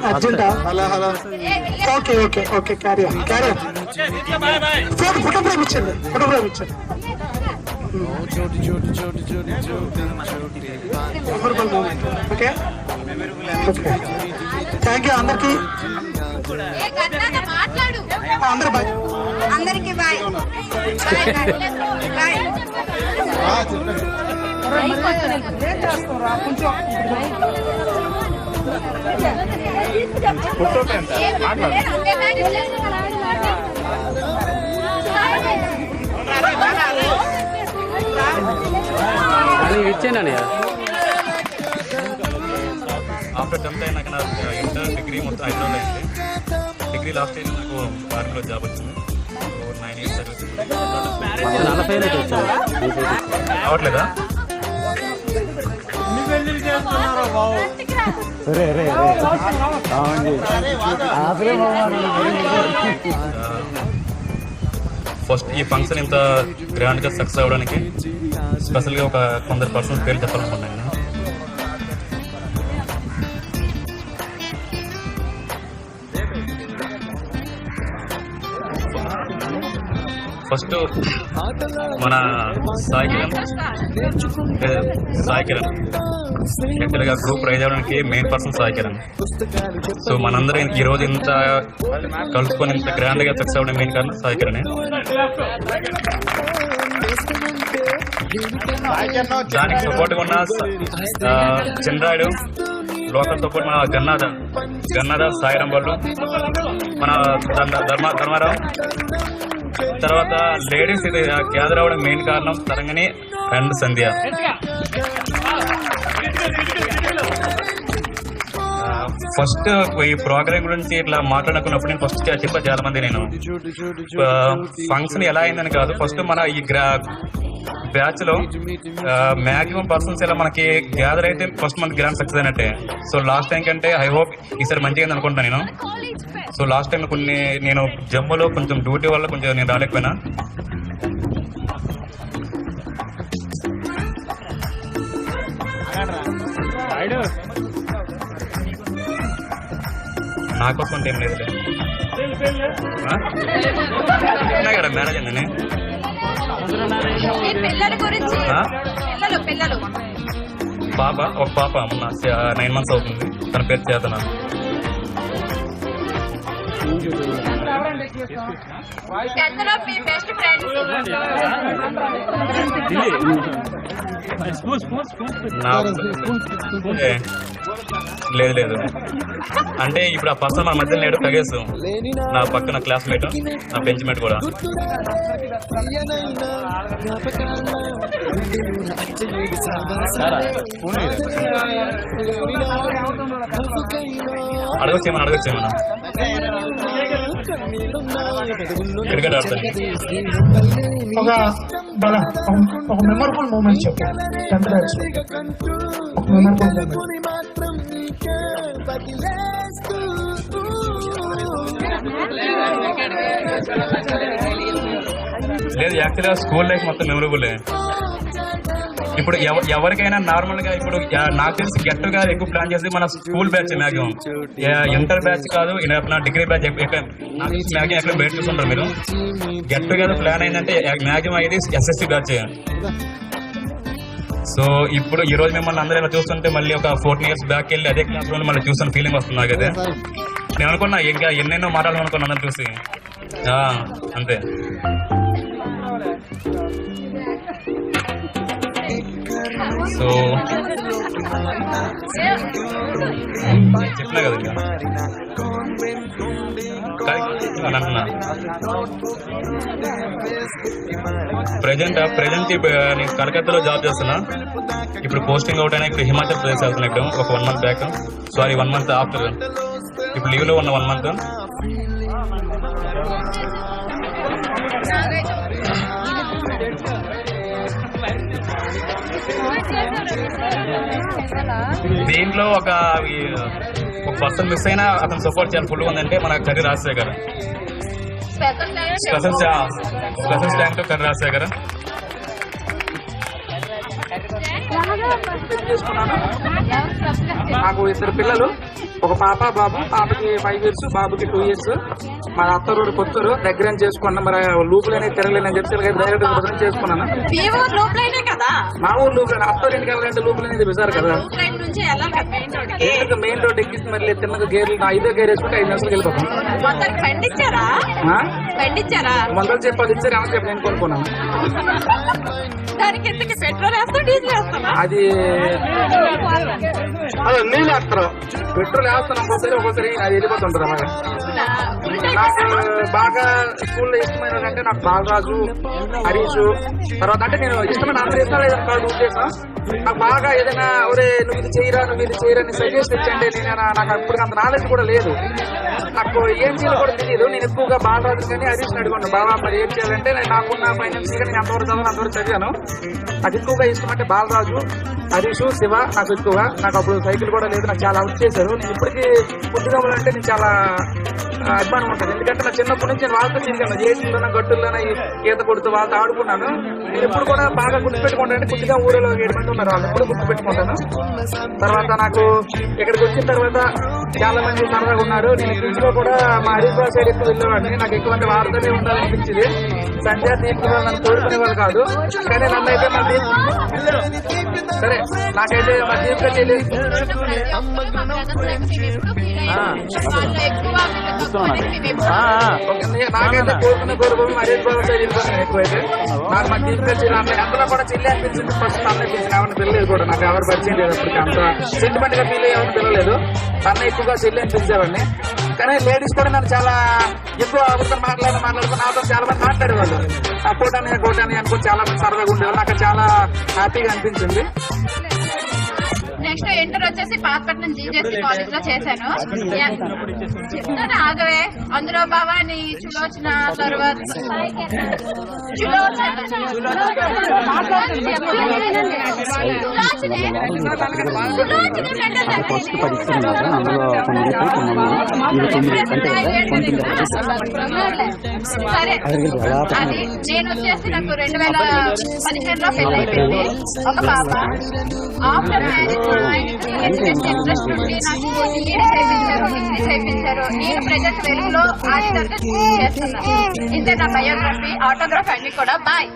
అర్జెంటా? Hello okay carry photo frame ఇచ్చండి. ఓకే థ్యాంక్ యూ అందరికి. అందరు బాయ్. అందరికి బాయ్. ఏం చేస్తాం రా కొంచెం ఆఫ్టర్ 10th అయినాక నా ఇంటర్ డిగ్రీ మొత్తం హైదరాబాద్ అయింది. డిగ్రీ లాస్ట్ ఇయర్ నాకు ఆర్మీలో జాబ్ వచ్చింది. 9 years సర్వీస్. అవట్లేదా? ఫస్ట్ ఈ ఫంక్షన్ ఇంత గ్రాండ్గా సక్సెస్ అవ్వడానికి స్పెషల్గా ఒక కొందరు పర్సనల్ పేర్లు చెప్పాలనుకున్నాను. ఫస్ట్ మన సాయి కిరణ్ యాక్చువల్గా గ్రూప్ రైజ్ అవ్వడానికి main person Sai Kiran. So మనందరం ఈ రోజు ఇంత కలుసుకొని ఇంత గ్రాండ్గా సక్సెస్ అవ్వడం మెయిన్ కారణం సాయి కిరణ్. దానికి సపోర్ట్గా ఉన్న చంద్రాయుడు, లోకల్ సపోర్ట్ మన గన్నాథ సాయిరాం వాళ్ళు, మన ధర్మారావు. తర్వాత లేడీస్ ఇది గ్యాదర్ అవ్వడం మెయిన్ కారణం తరంగిణి అండ్ సంధ్య. ఫస్ట్ ఈ ప్రోగ్రామ్ గురించి ఇట్లా మాట్లాడుకున్నప్పుడు నేను ఫస్ట్ చెప్పా చాలా మంది, నేను ఫంక్షన్ ఎలా అయిందని కాదు, ఫస్ట్ మన ఈ బ్యాచ్ లో మాక్సిమం పర్సన్స్ ఇలా మనకి గ్యాదర్ అయితే ఫస్ట్ మనకి గ్రాండ్ సక్సెస్ అయినట్టే. సో లాస్ట్ టైం కంటే ఐ హోప్ ఈసారి మంచిగా అయింది అనుకుంటున్నాను నేను. సో లాస్ట్ టైం కొన్ని నేను జమ్మూలో కొంచెం డ్యూటీ వల్ల కొంచెం నేను రాలేకపోయినా. నా కోసం ఏం లేదు కదా మేనేజ్ అండి. పాప ఒక పాప 9 months అవుతుంది, తన పేరు చేతన. లేదు అంటే ఇప్పుడు ఆ పర్సన్ మన మధ్య లేడు, కగేస్ నా పక్కన క్లాస్మేట్, నా బెంచ్మేట్ కూడా. అడగచ్చేమన్నా క్రికెట్ ఆడతాను. ఒక మెమరబుల్ మూమెంట్ చెప్పండి. లేదు, యాక్చువల్గా స్కూల్ లైఫ్ మొత్తం మెమరబుల్. ఇప్పుడు ఎవరికైనా నార్మల్ గా ఇప్పుడు నాకు తెలిసి గెట్ గా ఎక్కువ ప్లాన్ చేసి మన school batch maximum, inter batch కాదు, డిగ్రీ బ్యాచ్ మ్యాక్సిమం ఎక్కడ బయట చూస్తుంటారు మీరు. గెట్ గా ప్లాన్ అయిందంటే మ్యాక్సిమం ఇది ఎస్ఎస్సి బ్యాచ్. సో ఇప్పుడు ఈ రోజు మిమ్మల్ని అందరూ ఇలా చూస్తుంటే మళ్ళీ ఒక 14 years బ్యాక్ వెళ్ళి అదే క్లాస్ లో మళ్ళీ చూస్తున్న ఫీలింగ్ వస్తుంది నాకు. అదే నేను అనుకున్నా ఇంకా ఎన్నెన్నో మాట్లాడాలనుకున్నా అందరూ చూసి. అంతే. సో చెప్పినా కదా అంటున్నా. ప్రజెంట్ నేను కలకత్తాలో జాబ్ చేస్తున్నా. ఇప్పుడు పోస్టింగ్ అవుట్ అయినా ఇప్పుడు హిమాచల్ ప్రదేశ్ వెళ్తున్నా. ఇప్పుడు ఒక 1 month back, sorry 1 month after. ఇప్పుడు లీవ్లో ఉన్న 1 month. దీంట్లో ఒక పర్సన్ మిస్ అయినా అతను సపోర్ట్ చేయాలి ఫుల్ ఉందంటే మన curry Rajasekhar. Special thank to curry Rajasekhar. నాకు 2 పిల్లలు, ఒక పాప బాబు. పాపకి 5 years, బాబుకి 2 years. మా అత్తూరు కొత్తూరు దగ్గర చేసుకున్నా. మరి లూపులు అనేది తిరగలేని అని చెప్పి డైరెక్ట్ చేసుకున్నాను. మా ఊరు లూపులు అత్తూరు ఇంటికి వెళ్ళాలంటే లూపులు అనేది బిజారు కదా. మెయిన్ రోడ్ ఎక్కి మరి తిన్నగా గేర్లు 5వ గేర్ వేసుకుంటే 5 నిమిషాలు వెళ్ళిపోతాం. మొదలు చెప్పాలి ఇచ్చారు ఏమని చెప్పి నేను కొనుక్కున్నాను. అది నీళ్ళు వేస్తారు, పెట్రోల్ వేస్తాను ఒక్కోసారి అది వెళ్ళిపోతుంటారు. అలాగా నాకు బాగా స్కూల్లో ఇష్టమైన అంటే నాకు బాలరాజు, హరీష్, తర్వాత అంటే నేను ఇష్టమైన అందరూ ఇష్టం లేదని కాదు ఉద్దేశం. నాకు బాగా ఏదైనా ఒరే నువ్వు ఇది చేయరా అని సజెస్ట్ ఇచ్చండి. నేను నాకు అప్పుడు అంత నాలెడ్జ్ కూడా లేదు, నాకు ఏం చేయాలో కూడా తెలియదు. నేను ఎక్కువగా బాలరాజు కానీ హరీష్ని అడుగున్నాను, బాబా మరి ఏం చేయాలంటే నాకున్న ఫైనాన్షియల్ గా నేను ఎంతవరకు చదివాను అంతవరకు చదివాను. నాకు ఎక్కువగా ఇష్టం అంటే బాలరాజు, హరీష్, శివ. నాకు ఎక్కువగా నాకు అప్పుడు సైకిల్ కూడా లేదు, నాకు చాలా హెల్ప్ చేశారు. నేను ఇప్పటికీ పుట్టినప్పుడు నేను చాలా అభిమానం ఉంటుంది. ఎందుకంటే నా చిన్నప్పటి నుంచి నేను వాళ్ళతో తిరిగాను, ఏట్లోనా గట్టుల్లోనా ఈత కొడుతూ వాళ్ళతో ఆడుకున్నాను. నేను ఎప్పుడు కూడా బాగా గుర్తుపెట్టుకుంటాను. కొద్దిగా ఊరిలో 7 మంది ఉన్నారు, వాళ్ళు ఎప్పుడు గుర్తుపెట్టుకుంటాను. తర్వాత నాకు ఇక్కడికి వచ్చిన తర్వాత చాలా మంది సరదాగా ఉన్నారు. నేను ఇంట్లో కూడా మా హరిద్వార్ సైడ్ ఎక్కువ వెళ్ళేవాడిని. నాకు ఎక్కువ అంటే వార్తనే ఉండాలనిపించింది. సంధ్యా దీనికి నన్ను కోరుకునే వాళ్ళు కాదు, కానీ నన్ను అయితే మా దీప్ సరే నాకైతే మా దీప్ నాకైతే కోరుకునే హరిద్వార్ సైడ్ వెళ్ళిపోతాను ఎక్కువైతే. నాకు మా దీప్ అందులో కూడా చెల్లి అనిపించింది. ఫస్ట్ తన అనిపించింది, ఎవరిని పిల్లలేదు కూడా, నాకు ఎవరు పరిచయం లేదు అప్పటికి. అంత సెంటిమెంట్ గా ఫీల్ ఎవరిని పిల్లలేదు, తన ఎక్కువగా చెల్లి అనిపించేవాడిని. కానీ లేడీస్ కూడా నన్ను చాలా ఎక్కువ మాట్లాడుకుని నాతో చాలా మంది మాట్లాడేవాళ్ళు. ఆ కోటాని అనుకుని చాలా మంది సరదాగా ఉండేవాళ్ళు. నాకు చాలా హ్యాపీగా అనిపించింది. నెక్స్ట్ ఇంటర్ వచ్చేసి పాతపట్నం జీజేసీ కాలేజ్ లో చేశాను. చెప్తాను ఆగవే. అందులో భవాని, చులోచన, తర్వాత సరే అది నేను వచ్చేసి నాకు 2015లో పెళ్లి అయిపోయింది. ఒక పాప. ఆఫ్టర్ మ్యారేజ్ ఇంట్రెస్ట్ ఉండి నాకు డిగ్రీ చేయించారు. నేను ప్రజెంట్ వెలుగులో ఆడిటర్గా చేస్తున్నాను. ఇంతే నా బయోగ్రఫీ, ఆటోగ్రఫీ అన్ని కూడా. బాయ్.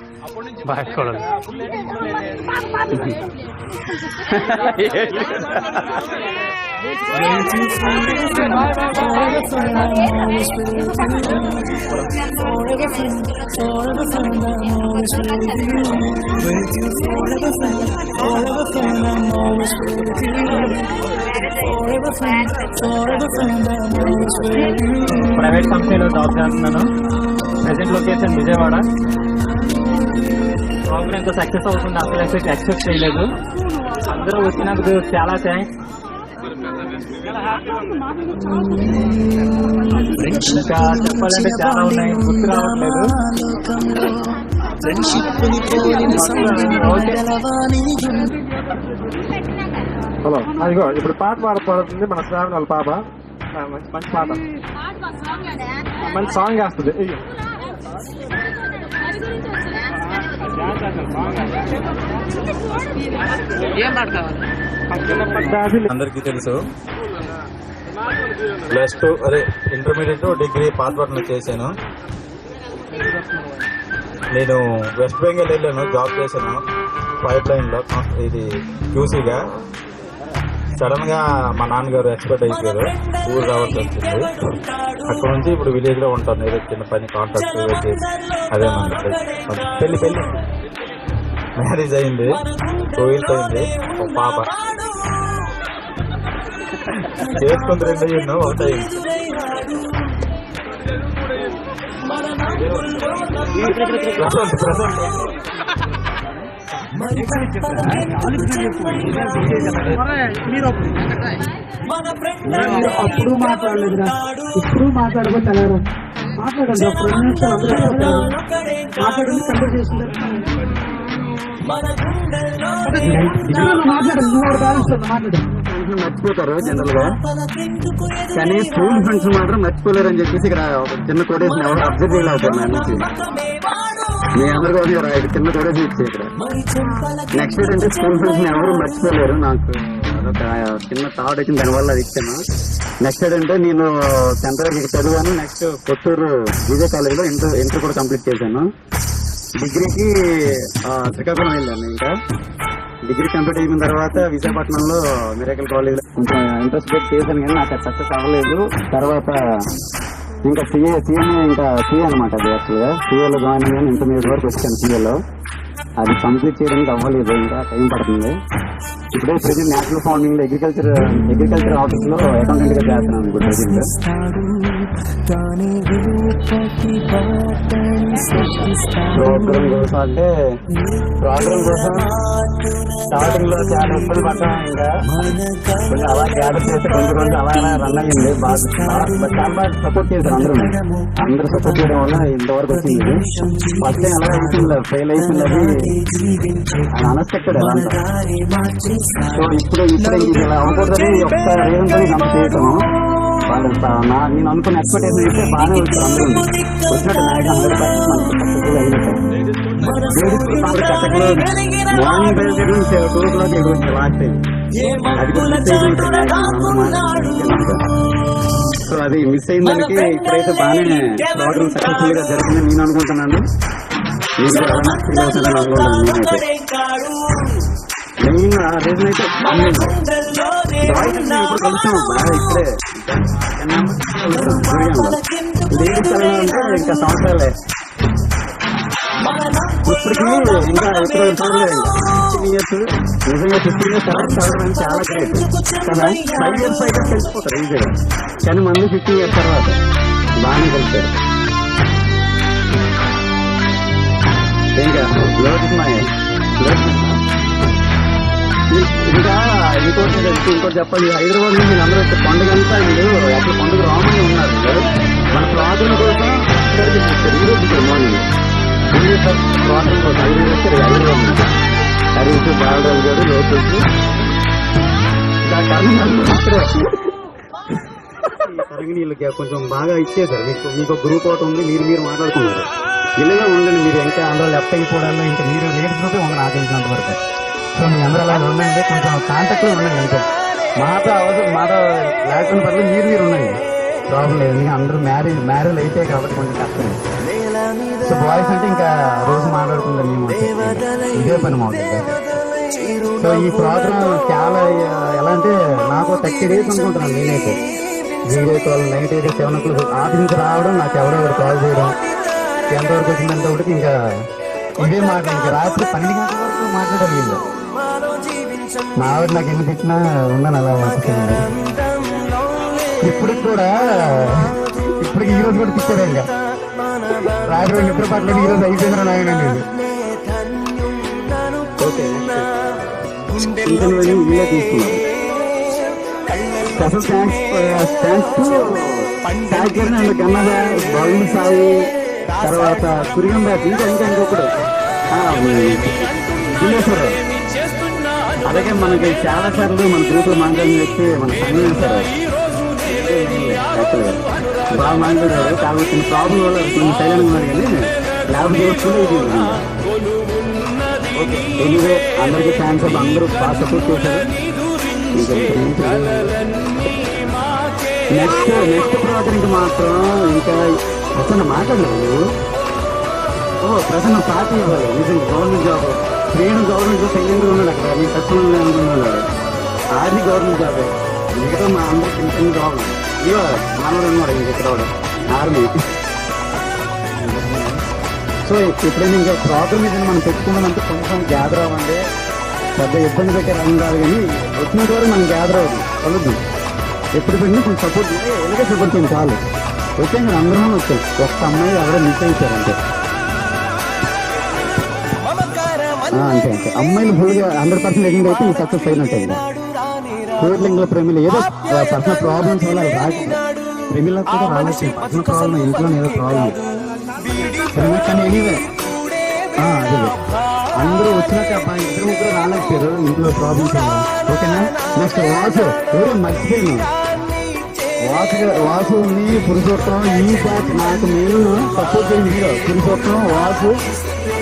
ప్రైవేట్ కంపెనీలో జాబ్ చేస్తున్నాను. Present location Vijayawada. ప్రోగ్రామ్ ఎంత సక్సెస్ అవుతుంది అసలు ఎక్స్పెక్ట్ చేయలేదు. అందరూ వచ్చినందుకు చాలా థ్యాంక్స్. ఇంకా చెప్పాలంటే చాలా ఉన్నాయి, గుర్తు రావట్లేదు. హలో, అదిగో ఇప్పుడు పాట పాడుతుంది మన శ్రావణ పాప. మంచి పాట, మంచి సాంగ్ వేస్తుంది. అందరికీ తెలుసు, ఇంటర్మీడియట్ డిగ్రీ పాతపట్నం చేశాను. నేను వెస్ట్ బెంగాల్ వెళ్ళాను, జాబ్ చేశాను పైప్ లైన్ లో. ఇది క్యూసీగా. సడన్ గా మా నాన్నగారు ఎక్స్పర్ట్ అయిపోయారు, ఊరు రావాల్సి వచ్చింది. అక్కడ నుంచి ఇప్పుడు విలేజ్ లో ఉంటాను. ఏదో చిన్న పని కాంట్రాక్ట్ చేసి అదే పెళ్లి మ్యారేజ్ అయింది, 2 years అయింది. ఒక పాప చేసుకుంది, 2 అయ్యింది, 1 అయింది. అప్పుడు మాట్లాడలేదురా, ఇప్పుడు మాట్లాడబోతున్నారు. మాట్లాడండి, ఒక 2 నిమిషాలు అందరూ మాట్లాడండి. కంప్లీట్ చేసింది మర్చిపోతారు జనరల్ గా, కానీ స్కూల్ ఫ్రెండ్స్ మాత్రం మర్చిపోలేరు అని చెప్పేసి ఇక్కడ చిన్న కోటేషన్ ఎవరు అబ్జర్వ్ చేయలేకపోతున్నారు. మీ అందరికీ ఒక చిన్న కూడా ఇచ్చే ఇక్కడ. నెక్స్ట్ ఏంటంటే స్కూల్ ఫ్రెండ్స్ ఎవరు మర్చిపోలేరు. నాకు అదొక చిన్న థాట్ వచ్చింది, దానివల్ల అది ఇచ్చాను. నెక్స్ట్ ఏంటంటే నేను 10th వరకు చదివాను. నెక్స్ట్ కొత్తూరు విజయ్ కాలేజీలో ఇంటర్ కూడా కంప్లీట్ చేశాను. డిగ్రీకి శ్రీకాకుళం వెళ్ళాను. ఇంకా డిగ్రీ కంప్లీట్ అయిన తర్వాత విశాఖపట్నంలో మిరాకిల్ కాలేజీలో కొంచెం ఇంట్రెస్ట్ పెట్టి చేశాను, కానీ నాకు సక్సెస్ అవ్వలేదు. తర్వాత ఇంకా సిఏ అనమాట. అది యాక్చువల్గా సిఏలో జాయిన్ అయ్యాను. ఇంటర్మీడియట్ వరకు వచ్చాను సిఏలో. అది కంప్లీట్ చేయడానికి అవ్వలేదు, ఇంకా టైం పడుతుంది. ఇప్పుడే ప్రెజెంట్ నేషనల్ ఫౌండింగ్ లో అగ్రికల్చర్ ఆఫీస్ లో అకౌంటెంట్ గా చేస్తున్నాను ఇప్పుడు ప్రెజెంట్. ప్రోగ్రామ్ కోసం అంటే ప్రోగ్రామ్ కోసం స్టార్టింగ్ లో చాలా ఇబ్బంది పడ్డాం. ఇంకా కొంచెం అలా గ్యాదర్ చేస్తే కొంచెం అలా రన్ అయ్యింది. చాలా బాగా సపోర్ట్ చేశారు అందరూ సపోర్ట్ చేయడం వల్ల ఇంతవరకు వచ్చింది. ఫస్ట్ టైం అలా అయిపోయింది, ఫెయిల్ అయిపోయింది. అది అన్ఎక్స్పెక్టెడ్ అదంతా. సో ఇప్పుడు ఇది ఇలా అవ్వకూడదని ఒక్క రీజన్తో అంత చేయటం. నేను అనుకున్న ఎక్స్పెక్టేషన్ అయితే బాగానే వచ్చారు. అందరూ వచ్చినట్టు నాకు 100% మనకు సక్సెస్ఫుల్ అయినట్టు. కట్టకలో మార్నింగ్ బయలుదేరి 2 o'clock వచ్చాయి లాస్ట్ టైం. అది సో అది మిస్ అయిన దానికి ఇప్పుడైతే బాగానే ప్రోగ్రామ్ సక్సెస్ఫుల్ గా జరిగిందని నేను అనుకుంటున్నాను. మీకు ఎలా ఫీల్ అవుతుందని అనుకుంటున్నాను నేనైతే. మెయిన్ రీజన్ అయితే ఇప్పుడు కలిసాం బాగా ఇక్కడే లేడీస్ అంటే ఇంకా సంవత్సరాలే. ఇప్పటికీ ఇంకా ఇప్పుడు చూడలేదు. 15 years నిజంగా 15 years తర్వాత చదవడానికి చాలా గ్రేట్ కదా. 5 years అయితే తెలిసిపోతారు ఈజీగా, కానీ మంది 15 years తర్వాత బాగానే కలిపారు. ఇంకా ఇంకా ఇంకోటి చెప్పాలి. హైదరాబాద్ నుంచి నేను అందరూ పండుగ అంతా మీరు అసలు పండుగ రామని ఉన్నారు. మన ప్రోగ్రామ్ కోసం ఈరోజు మార్నింగ్ ప్రోగ్రామ్ కోసం 5 వచ్చారు హైదరాబాద్ నుంచి. హరీష్ బాలరాజు గారు లోకల్స్ తరంగిణీలకి కొంచెం బాగా ఇచ్చేసారు. మీకు గ్రూప్ అవుట్ ఉంది, మీరు మాట్లాడుకున్నారు. ఇలాగే ఉండండి. మీరు ఇంకా అందులో లెఫ్ట్ అయిపోవడాల్లో ఇంకా మీరు రేట్స్ రూపే ఉంది నాకు తెలిసినంత వరకు. సో మీ అందరూ అలా ఉండండి, కొంచెం కాంటాక్ట్లో ఉండండి. అంతే మాతో లేకుండా పర్లేదు, మీరు ఉండండి, ప్రాబ్లం లేదు. ఇంకా అందరూ మ్యారేజ్ అయితే కాబట్టి కొంచెం కష్టం. సో బాయ్స్ అంటే ఇంకా రోజు మాట్లాడుకుంటాం మేము, ఇదే పని మాట్లాడుతుంది. సో ఈ ప్రోగ్రామ్ చాలా ఎలా అంటే నాకు 30 days అనుకుంటున్నాను నేనైతే. వీడియో కాల్ నైట్ అయితే 7 o'clock ఆఫీస్ నుంచి రావడం, నాకు ఎవరో కాల్ చేయడం, ఎంతవరకు వచ్చిందంత ఒకటి ఇంకా ఇదే మాట. ఇంకా రాత్రి 12 గంటల వరకు మాట్లాడలేదు. మా ఆవిడ నాకు ఎన్ని తిట్టినా ఉన్నాను అలా మాట్లాడింది. ఇప్పటికి ఈరోజు కూడా తిట్టారు. ఇంకా రాత్రి నిద్ర పట్ల ఈరోజు అయిపోయిందిరా నాయన. ఓకే తీసుకున్నాను. Special thanks to Saikiran and Kannada బాగుంది సాయి, తర్వాత కురిగం బ్యాచ్, ఇంకొకడు దినేశ్వరరావు. అలాగే మనకి చాలా సార్లు మన గ్రూప్లో మాట్లాడిన వ్యక్తి మన సంగీతం సార్ యాక్చువల్గా బాగా మాట్లాడారు. కాబట్టి ప్రాబ్లం వల్ల కొంచెం సైలెంట్ ఉన్నారు, కానీ ల్యాబ్ చేసుకుంటే ఇది. ఓకే ఎనీవే అందరికీ థ్యాంక్స్. అందరూ బాగా సపోర్ట్ చేశారు. నెక్స్ట్ ప్రాజెక్ట్ మాత్రం ఇంకా ప్రసన్న మాట్లాడలేదు. ప్రసన్న పార్టీ ఇవ్వాలి. నిజంగా government job, Srinu government job second ఉన్నాడు అక్కడ. నేను తక్కువ అనుకున్నాడు. ఆర్మీ గవర్నమెంట్ జాబ్, మిగతా మా అందరికి చిన్న చిన్న జాబ్. ఇవో మనోడు ఉన్నాడు ఇంక ఇక్కడ ఆర్మీ. సో ఎప్పుడైనా ఇంకా ప్రోగ్రామ్ ఏదైనా మనం పెట్టుకున్నామంటే కొంచెం గ్యాదర్ అవ్వండి. పెద్ద ఇబ్బంది పెట్టే రంగం కాదు, కానీ వచ్చినంత వరకు మనం గ్యాదర్ అవ్వదు కలుద్దాం. ఎప్పుడు పెట్టినా కొంచెం సపోర్ట్ ఎలాగే సపోర్ట్ చేయండి చాలు. వచ్చాం కదా అందరూ వచ్చాం. ఒక్క అమ్మాయి ఎవరో మిస్ అయిపోయారు అంతే. అంతే అమ్మాయిలు ఫుల్గా 100% ఎగ్జిట్ అయితే మీకు సక్సెస్ అయినట్టే. కోట్లింగ్ల ప్రేమిలు ఏదో పర్సనల్ ప్రాబ్లమ్స్ వల్ల రాకుండా ప్రేమిలకు కూడా రావచ్చు. పర్సనల్ ప్రాబ్లం, ఇంట్లో ఏదో ప్రాబ్లం. కానీ ఎనీవే అదే అందరూ వచ్చినాక అబ్బాయి 2-3 రాలేకపోయారు ఇంట్లో ప్రాబ్లమ్స్. ఓకేనా? నెక్స్ట్ వాసు ఎవరు మర్చిపోయాను. వాసుని పురుషోత్తం ఈ బ్యాచ్ నాకు మెయిన్ సపోర్ట్ చేసిన హీరో పురుషోత్తం వాసు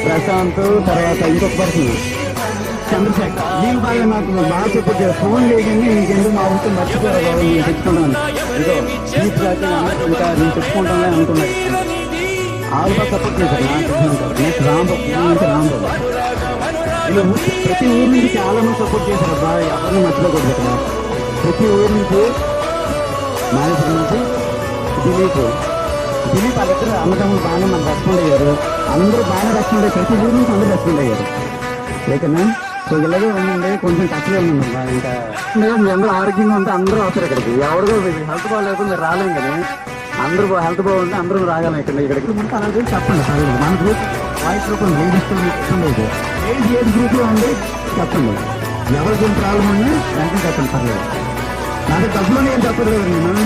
ప్రశాంత్ తర్వాత ఇంకొక పర్సన్ చంద్రశేఖర్ నేను బాగా నాకు బాగా సపోర్ట్ చేయాలి ఫోన్ లేదండి నీకెందుకు మా ఊరితో మర్చిపోయారు బాబు నేను చెప్పుకుంటాను ఇదో ఈ బ్యాచ్ ఇంకా నేను చెప్పుకుంటాను అనుకున్నాను ఆల్ బాగా సపోర్ట్ చేశారు నాకు నెక్స్ట్ రాంబాబు ఇలా ప్రతి ఊరు నుంచి చాలా మంది సపోర్ట్ చేశారు అబ్బా ఎవరిని మర్చిపోకూడదు ఇక్కడ ప్రతి ఊరు నుంచి మేనేజర్ నుంచి దిలీప్ వాళ్ళిద్దరు అన్నదమ్ములు బాగానే మనకు రెస్పాండ్ అయ్యారు అందరూ బాగానే రెస్పాండ్ అయ్యారు ప్రతి ఊరు నుంచి అందరూ రెస్పాండ్ అయ్యారు ఓకేనా సో ఇలాగే ఉండండి కొంచెం టచ్గా ఉండండి ఇంకా మీ అందరూ ఆరోగ్యంగా ఉంటే అందరూ వస్తారు ఇక్కడికి ఎవరిదో హెల్త్ బాగాలేదు మీరు రాలేం కానీ అందరూ హెల్త్ బాగుంటే అందరూ రాగలం ఇక్కడికి ముందు అలాగే చెప్పండి సరే మన గ్రూప్ వాయిస్ రూపం లేడీస్తో లేదు ఏజ్ గ్రూప్లో ఉంది చెప్పండి ఎవరికి ఏం ప్రాబ్లం ఉంది వెంటనే చెప్పండి పర్లేదు నాకు డబ్బులు ఏం చెప్పదు కదా నేను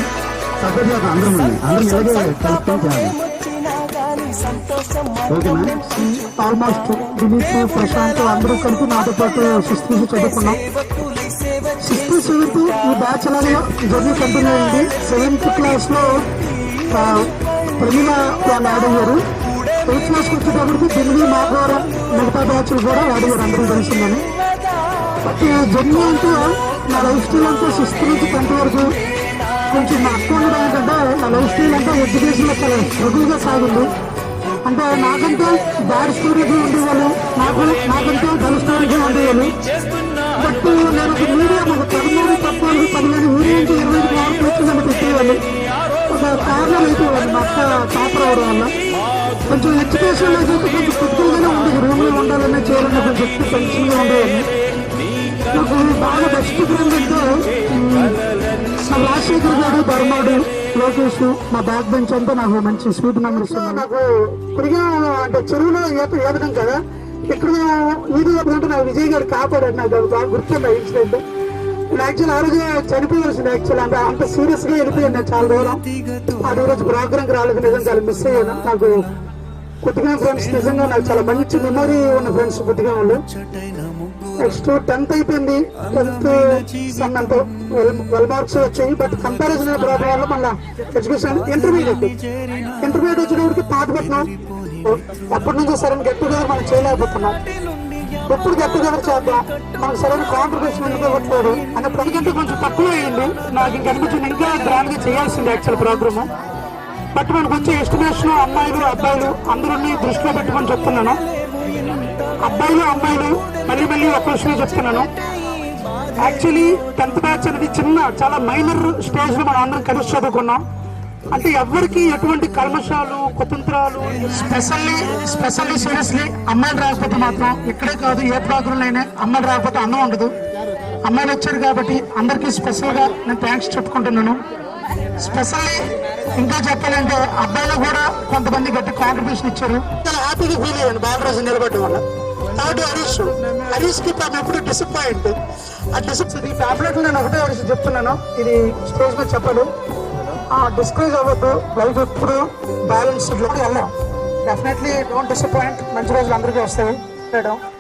సపోర్ట్ చేస్తాను అందరం ఇలాగే కలుపుకొని చేయాలి ఓకేనా ఆల్మోస్ట్ దిలీప్ ప్రశాంత్ అందరూ కలిపి నాతో పాటు 6th నుంచి చదువుకున్నాం 6th 7th ఈ బ్యాచ్ అలాగే జర్నీ కంటిన్యూ అయింది 7th క్లాస్లో ప్రమిళ వాళ్ళు యాడ్ అయ్యారు 8th క్లాస్కి వచ్చేటప్పటికి ఢిల్లీ నాగవరం మిగతా బ్యాచ్లు కూడా యాడ్ అయ్యారు అందరూ తెలిసిందని బట్ జర్నీ అంటూ నా లైఫ్ స్టైల్ అంతా 6th నుంచి 10th వరకు కొంచెం నా అకౌంట్ ఏంటంటే నా లైఫ్ స్టైల్ అంతా ఎడ్యుకేషన్లో చాలా స్ట్రగుల్గా సాగింది అంటే నాకంటే బ్యాడ్ స్టోరీగా ఉండేవాళ్ళు నాకంటే గల్ స్టోరీగా ఉండేవాళ్ళు బట్ నేను ఒక మీడియం ఒక 13 14 15 ఊరి నుంచి 20 మార్కులు వచ్చి నన్ను పెట్టేవాళ్ళు ఒక కారణం అయితే మా అక్క టాపర్ అవడం వల్ల కొంచెం ఎడ్యుకేషన్లో అయితే కొంచెం కొద్దిగానే ఉండేది రూమ్లో ఉండాలనే చేయాలన్న కొంచెం ఎక్కువ టెన్షన్గా ఉండేవాళ్ళు నాకు బాగా బెస్ట్ ఫ్రెండ్ అంటే నా రాజశేఖర్ గారు ధర్మాడు లోకేష్ మా బ్యాక్ బెంచ్ అంతా నాకు మంచి స్వీట్ మెమరీస్ నాకు ఇప్పటికే అంటే చెరువులో ఏదడం కదా ఇక్కడ ఈదు అంటే నాకు విజయ్ గారు కాపాడాడు నాకు అది బాగా గుర్తుంది ఇన్సిడెంట్ నేను యాక్చువల్ ఆ రోజు చనిపోవాల్సింది యాక్చువల్ అంటే అంత సీరియస్ గా వెళ్ళిపోయాను నేను చాలా దూరం ఆ రోజు ప్రోగ్రాంకి రాలేదు నిజంగా చాలా మిస్ అయ్యాను నాకు కొద్దిగా ఫ్రెండ్స్ నిజంగా నాకు చాలా మంచి మెమరీ ఉన్న ఫ్రెండ్స్ కొద్దిగా వాళ్ళు నెక్స్ట్ 10th అయిపోయింది 10th సన్నంతో వెల్ మార్క్స్ వచ్చాయి బట్ కంపారిజన్ ప్రాబ్లం వల్ల మళ్ళీ ఎడ్యుకేషన్ ఇంటర్మీడియట్ వచ్చినప్పటికి పాతపట్నం అప్పటి నుంచి సరైన గెట్ టుగెదర్ మనం చేయలేకపోతున్నాం ఎప్పుడు గెట్ టుగెదర్ చేద్దాం మనకు సరైన కాంట్రిబ్యూషన్ ఎందుకు ఇవ్వట్లేదు అంటే ప్రతికంటే కొంచెం తక్కువ అయ్యింది నాకు ఇంకా అనిపించింది ఇంకా గ్రాండ్ గా చేయాల్సింది యాక్చువల్ ప్రోగ్రామ్ బట్ మనకు వచ్చే ఎస్టిమేషన్ అమ్మాయిలు అబ్బాయిలు అందరినీ దృష్టిలో పెట్టుకొని చెప్తున్నాను అబ్బాయిలు అమ్మాయిలు మళ్ళీ ఒక విషయం చెప్తున్నాను యాక్చువల్లీ 10th బ్యాచ్ అనేది చిన్న చాలా మైనర్ స్టేజ్ లో మనం అందరం కలిసి చదువుకున్నాం అంటే ఎవరికి ఎటువంటి కల్మషాలు కుతంత్రాలు స్పెషల్లీ సీరియస్లీ అమ్మాయిలు రాకపోతే మాత్రం ఇక్కడే కాదు ఏ ప్రోగ్రాంలో అయినా అమ్మాయిలు రాకపోతే అన్నం ఉండదు అమ్మాయిలు వచ్చారు కాబట్టి అందరికీ స్పెషల్ గా నేను థ్యాంక్స్ చెప్పుకుంటున్నాను స్పెషల్లీ ఇంకా చెప్పాలంటే అబ్బాయిలు కూడా కొంతమంది గట్టి కాంట్రిబ్యూషన్ ఇచ్చారు చాలా హ్యాపీగా ఫీల్ అయ్యాను బాలరాజు నిలబడ్డం వల్ల థర్డ్ హరీష్ కి తాను ఎప్పుడు డిసప్పాయింట్ ఈ ఫ్యాబ్లెట్ నేను ఒకటే విషయం చెప్తున్నాను ఇది స్టేజ్ మీద చెప్పదు డిస్కరేజ్ అవ్వద్దు లైఫ్ ఎప్పుడు బ్యాలెన్స్డ్ వెళ్ళాం డెఫినెట్లీ డోంట్ డిసప్పాయింట్ మంచి రోజులు అందరికీ వస్తాయి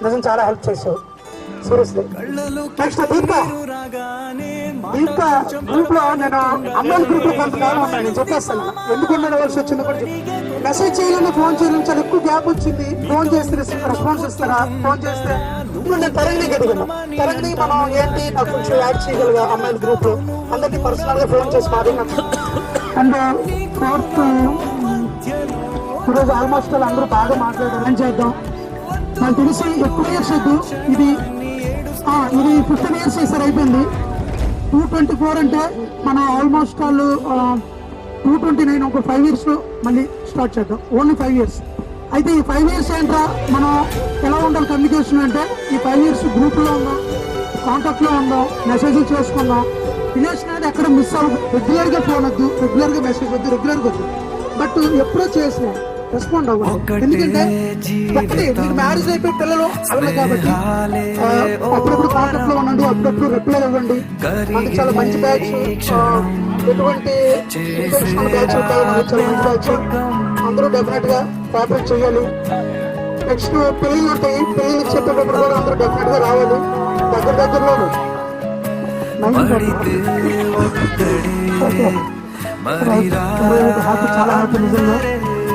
నిజం చాలా హెల్ప్ చేసావు సీరియస్లీ నెక్స్ట్ దీప గ్రూప్ లో నేను అమ్మాయిల గ్రూప్ లో కొంతకాలం ఉన్నాను నేను చెప్పేస్తాను ఎందుకు ఉండవలసి వచ్చింది కూడా మెసేజ్ చేయాలని ఫోన్ చేయాలని చాలా ఎక్కువ గ్యాప్ వచ్చింది ఫోన్ చేస్తే రెస్పాన్స్ ఇస్తారా ఫోన్ చేస్తే ఇప్పుడు నేను తరంగిణికి ఎదిగాను తరంగిణి మనం ఏంటి నాకు కొంచెం యాడ్ చేయగలిగా అమ్మాయిల గ్రూప్ లో అందరికీ పర్సనల్ గా ఫోన్ చేసి మాట్లాడినా అండ్ 4th ఈరోజు ఆల్మోస్ట్ అందరూ బాగా మాట్లాడారు ఏం చేద్దాం నాకు తెలిసి ఎక్కువ ఇయర్స్ వద్దు ఇది 15 ఇయర్స్ సార్ అయిపోయింది 224 అంటే మనం ఆల్మోస్ట్ వాళ్ళు 229 ఒక 5 ఇయర్స్ మళ్ళీ స్టార్ట్ చేద్దాం ఓన్లీ 5 ఇయర్స్ అయితే ఈ 5 ఇయర్స్ ఏంట్రా మనం ఎలా ఉండాలి కమ్యూనికేషన్ అంటే ఈ 5 ఇయర్స్ గ్రూప్లో ఉందాం కాంటాక్ట్లో ఉందాం మెసేజ్లు చేసుకుందాం రిలేషన్ అనేది ఎక్కడ మిస్ అవ్వదు రెగ్యులర్గా ఫోన్ వద్దు రెగ్యులర్గా మెసేజ్ వద్దు రెగ్యులర్గా వద్దు బట్ ఎప్పుడో చేసినాం రెస్పాండ్ అవ్వదు ఎందుకంటే ఒకటి మీరు మ్యారేజ్ అయిపోయి పిల్లలు అవ్వలేదు కాబట్టి అప్పుడప్పుడు కాంటాక్ట్ లో ఉండండి అప్పుడప్పుడు రిప్లై ఇవ్వండి మనకి చాలా మంచి బ్యాచ్ ఎటువంటి బ్యాచ్ చాలా మంచి బ్యాచ్ అందరూ డెఫినెట్ గా కోఆపరేట్ చేయాలి నెక్స్ట్ పెళ్ళిళ్ళు ఉంటాయి పెళ్ళిళ్ళు చెప్పేటప్పుడు కూడా అందరూ డెఫినెట్ గా రావాలి దగ్గరలో హ్యాపీ, చాలా హ్యాపీ నిజంగా.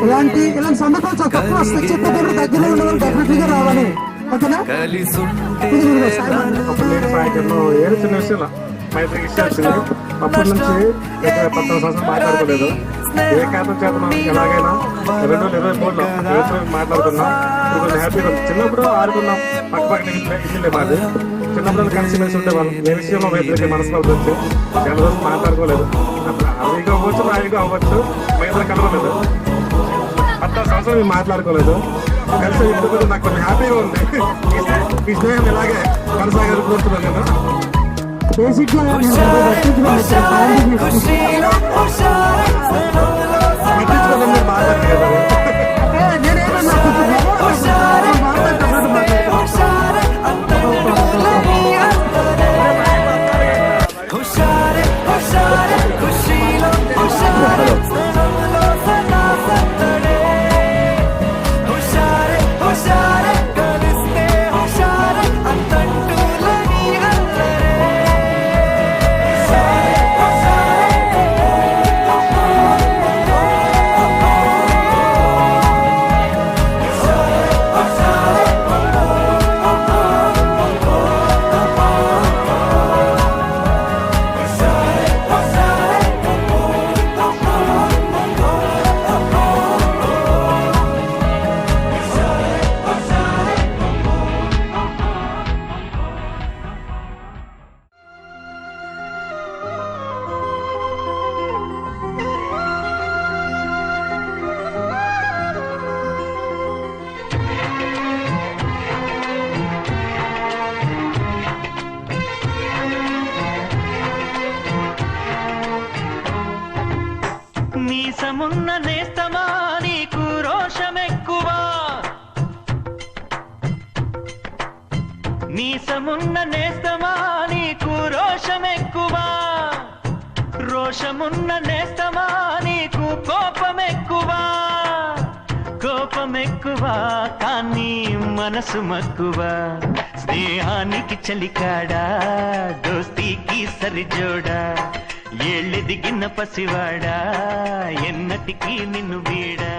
ఇలాంటి సందర్భాలు చాలా తక్కువ వస్తాయి. చెప్పేటప్పుడు దగ్గరలో ఉన్న వాళ్ళు డెఫినెట్లీగా రావాలి. ఓకేనా? అప్పుడు నేను సాయంత్రంలో ఏడు చిన్న విషయం మైత్రికి ఇష్టం వచ్చింది. అప్పటి నుంచి 19 సంవత్సరాలు మాట్లాడుకోలేదు. ఏ కారణం చేత మనం ఎలాగైనా 2023లో మాట్లాడుకున్నాం. ఇప్పుడు కొంచెం హ్యాపీగా ఉంది. చిన్నప్పుడు ఆడుకున్నాం, పక్క పక్కన ఇల్లు మాది. చిన్నప్పుడు కలిసిమెలిసి ఉండేవాళ్ళం. ఏ విషయంలో మైత్రికి మనసులో వచ్చి చాలా రోజులు మాట్లాడుకోలేదు. అప్పుడు అవిగా అవ్వచ్చు, నావిగా అవ్వచ్చు, మైత్రి కలవలేదు. 14 సంవత్సరాలు మేము మాట్లాడుకోలేదు. కలిసి ఇప్పుడు నాకు కొంచెం హ్యాపీగా ఉంది. ఈ స్నేహం ఇలాగే కొనసాగాలి కోరుతున్నాను కదా. బేసిక్గా మీసమున్న నేస్తమా నీకు రోషమెక్కువా, మీసమున్న నేస్తమా నీకు రోషమెక్కువా, రోషమున్న నేస్తమా నీకు కోపమెక్కువా, కోపమెక్కువా కానీ మనసు మక్కువా, స్నేహానికి చలికాడా దోస్తీకి సరిజోడా, ఏళ్ళెదిగిన పసివాడా ఎన్నటికీ నిన్ను వీడా,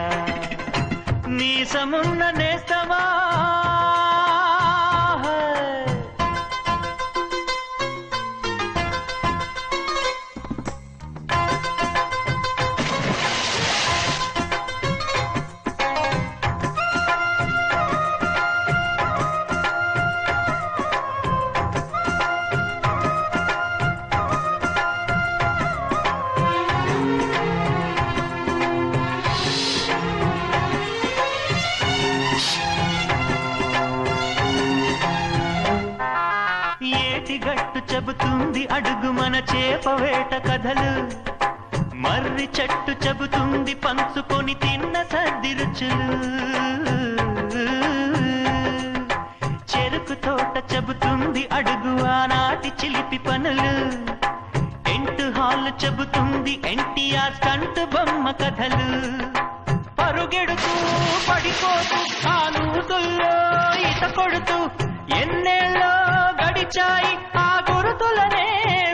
మీసమున్న నేస్తమా. ఏటిగట్టు చెబుతుంది అడుగు మన చేపవేట కథలు, మర్రి చెట్టు చెబుతుంది పంచుకొని తిన్న సర్ది రుచులు, చెరుకు తోట చెబుతుంది అడుగు ఆనాటి చిలిపి పనులు, టెంట్ హాల్ చెబుతుంది ఎన్టీఆర్ స్టంట్ బొమ్మ కథలు, పరుగెడుతూ పడిపోతూ ఆ నూతుల్లో ఈత కొడుతూ ఎన్నేళ్ళో గడిచాయి ఆ గురుతులనే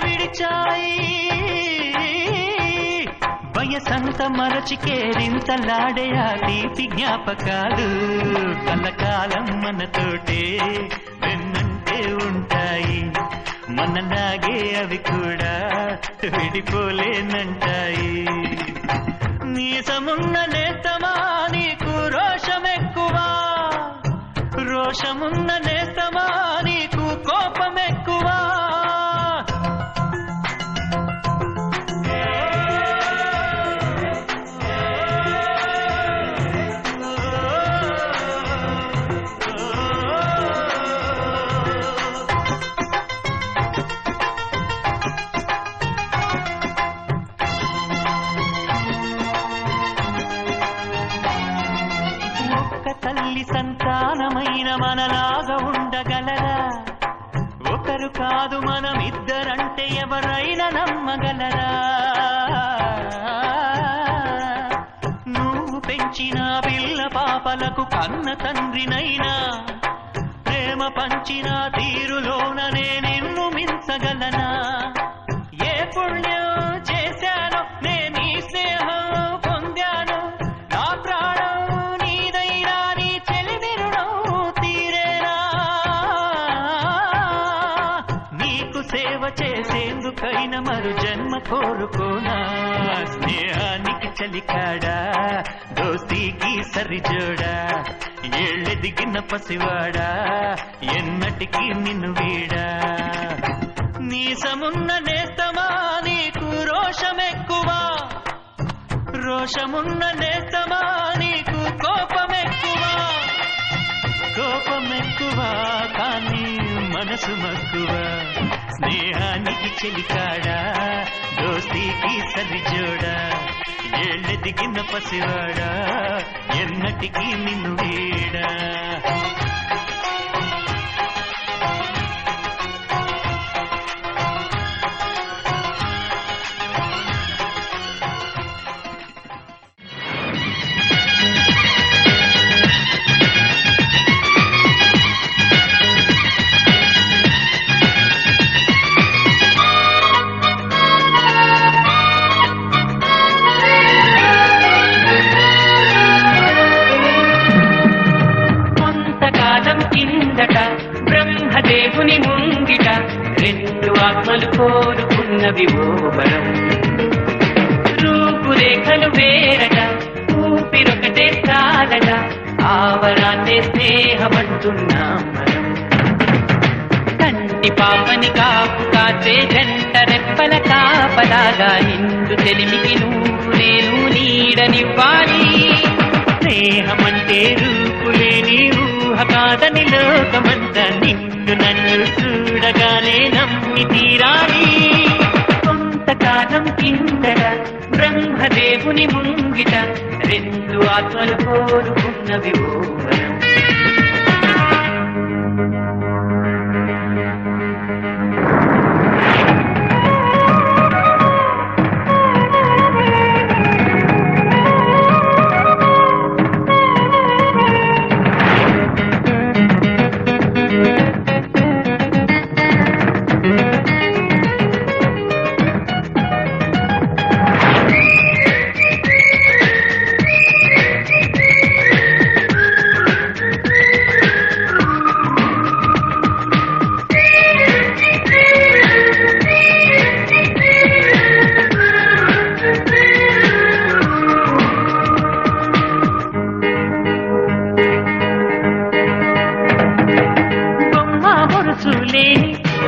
విడిచాయి, వయసంత మరచి కేరింతలాడే ఆ తీపి జ్ఞాపకాలు కలకాలం మనతోటే వెన్నంటే ఉంటాయి, మనలాగే అవి కూడా విడిపోలేనంటాయి, మీసమున్న నేస్తమా నీకు రోషమెక్కువా, రోషమున్న నేస్తమా నీకు కోపమెక్కువా. తల్లి సంతానమైన మనలాగా ఉండగలరా, ఒకరు కాదు మనమిద్దరంటే ఎవరైనా నమ్మగలరా, నువ్వు పెంచిన పిల్ల పాపలకు కన్న తండ్రినైనా ప్రేమ పంచిన తీరులోననే నిన్ను మించగలనా, ఏ పుణ్యం చేశానో నే నీ పైన మరు జన్మ కోరుకోనా స్నేహానికి చలికాడా దోస్తీకి సరిజోడా ఏళ్ళెదిగిన పసివాడా ఎన్నటికీ నిన్ను వీడా నీసమున్న నేస్తమా నీకు రోషమెక్కువా రోషమున్న నేస్తమా నీకు కోపమెక్కువా కోపమెక్కువా కానీ మనసు మక్కువ స్నేహానికి చెలికాడా దోస్తీకి సరిజోడా ఏళ్ళెదిగిన పసివాడా ఎన్నటికీ నిన్ను వీడా బ్రహ్మదేవుని ముంగిట రెండు ఆత్మలు కోరుకున్నవి ఓ వరం రూపురేఖలు వేరట ఊపిరొకటే చాలట ఆవరాన్నే స్నేహమంటున్నాం మనం కంటి పాపని కాపు కాచే జంట రెప్పల కాపలాగా నిండు తెలిమికి నువ్వు నేను నీడనివ్వాలి స్నేహమంటే రూపులేని ఊహ కాదని లోకమంతా నిన్ను నన్ను చూడగానే నమ్మి తీరాలి కొంతకాలం కిందట బ్రహ్మదేవుని ముంగిట రెండు ఆత్మలు కోరుకున్నవి ఓ వరం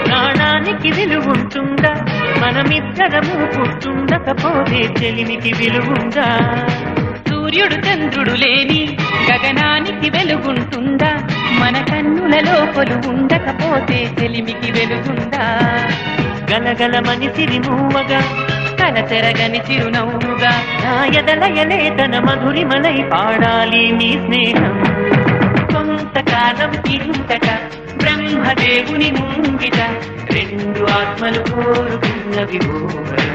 ప్రాణానికి విలువుంటుందా మనమిద్దరము పుట్టుండకపోతే చెలిమికి విలువుందా సూర్యుడు చంద్రుడు లేని గగనానికి వెలుగుంటుందా మన కన్నులలో కొలువు ఉండకపోతే చెలిమికి వెలుగుందా గలగలమని సిరిమూవగా కలచెరగని చిరునవ్వుగా నా ఎదలయలే తన మధురిమలై పాడాలి నీ స్నేహం కొంతకాలం కిందట బ్రహ్మదేవుని ముంగిట రెండు ఆత్మలు కోరుకున్నవి ఓ వరం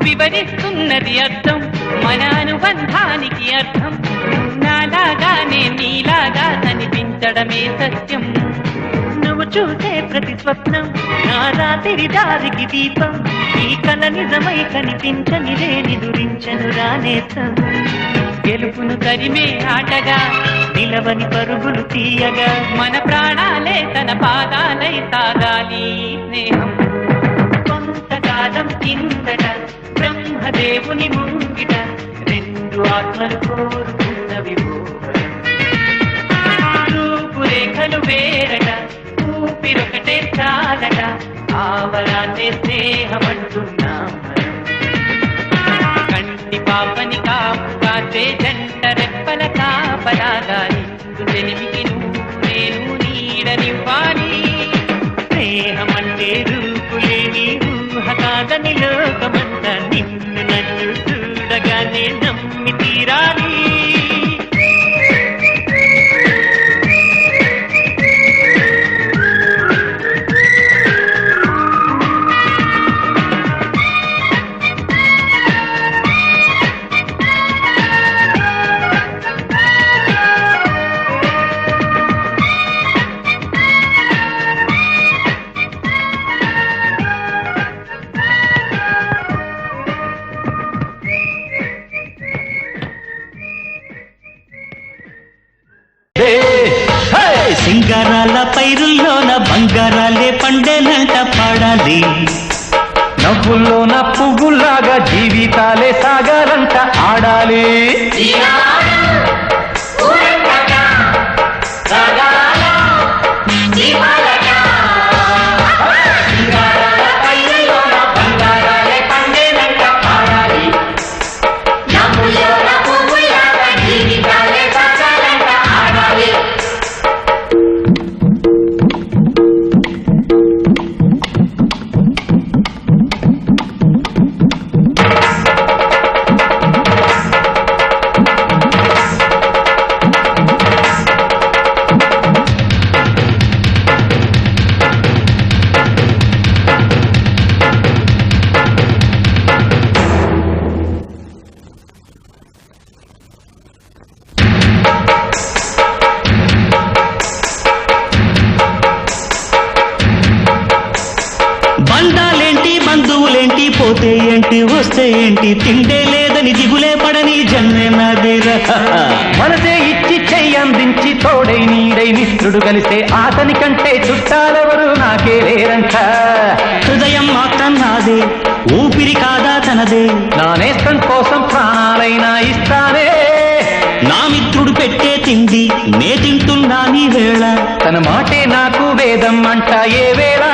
వివరిస్తున్నది అర్థం మన అనుబంధానికి అర్థం నాలాగానే నీలాగా కనిపించడమే సత్యం నువ్వు చూసే ప్రతి స్వప్నం నా రాత్రి దారికి దీపం ఈ కల నిజమై కనిపించనిదే నిదురించను రానేసం గెలుపును తరిమే ఆటగా నిలవని పరుగులు తీయగా మన ప్రాణాలే తన పాదాలై సాగాలి స్నేహం కొంతకాలం కిందట బ్రహ్మదేవుని ముంగిట రెండు ఆత్మలు కోరుకున్నవి ఓ వరం రూపురేఖలు వేరట ఊపిరొకటే చాలట ఆవరాన్నే స్నేహమంటున్నాం కంటి పాపని కాపు కాచే జంట రెప్పల కాపలాగా నిండు తెలిమికి నువ్వు నేను నీడనివ్వాలి స్నేహమంటే రూపులేని ఊహ కాదని లోకమంతా నిన్ను నన్ను చూడగానే నమ్మి తీరాలి సింగారాల పైరుల్లోన బంగారాలే పండేనంట పాడాలి. నవ్వుల్లోన పువ్వుల్లాగా జీవితాలే సాగాలంట ఆడాలి. బంధాలేంటి బంధువులేంటి పోతే ఏంటి వస్తే ఏంటి తిండే లేదని దిగులే పడని జన్మే నాదేరా. మనసే ఇచ్చి చెయ్యందించి తోడై నీడై మిత్రుడు కలిస్తే అతని కంటే చుట్టాలెవరు నాకే లేరంట. హృదయం మాత్రం నాదే, ఊపిరి కాదా తనదే, నా నేస్తం కోసం ప్రాణాలైనా ఇస్తానే. నా మిత్రుడు పెట్టే తిండి నే తింటున్నా నీ వేళ, తన మాటే నాకు వేదం అంట ఏ వేళ.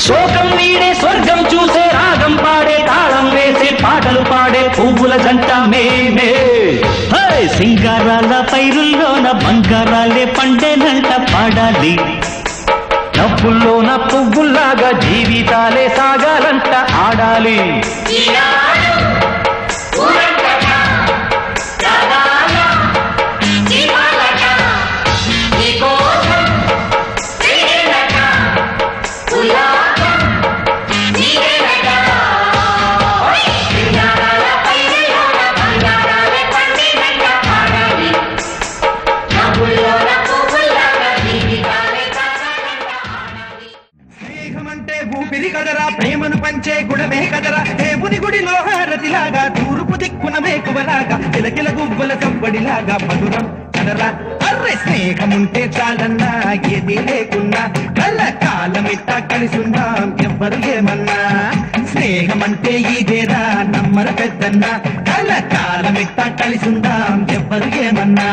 శోకం వీడే స్వర్గం చూసే రాగం పాడే తాళం వేసే పాటలు పాడే పువ్వుల జంట మేమే. సింగారాల పైరుల్లోన బంగారాలే పండేనంట పాడాలి. నవ్వుల్లోన పువ్వుల్లాగా జీవితాలే సాగాలంట ఆడాలి. ఊపిరి కదరా ప్రేమను పంచే గుణమే కదరా, దేవుని గుడిలో హారతిలాగా తూర్పు దిక్కున మేకువలాగా కిలకిల గువ్వల చవ్వడిలాగా మధురం కదరా. అర్రె స్నేహముంటే చాలన్నా ఏది లేకున్నా కళ్ళ కాలమిట్టా కలిసుందాం ఎవ్వరు ఏమన్నా. స్నేహమంటే ఇదేరా నమ్మర పెద్దన్న, కళ్ళ కాలమిట్టా కలిసుందాం ఎవ్వరు ఏమన్నా.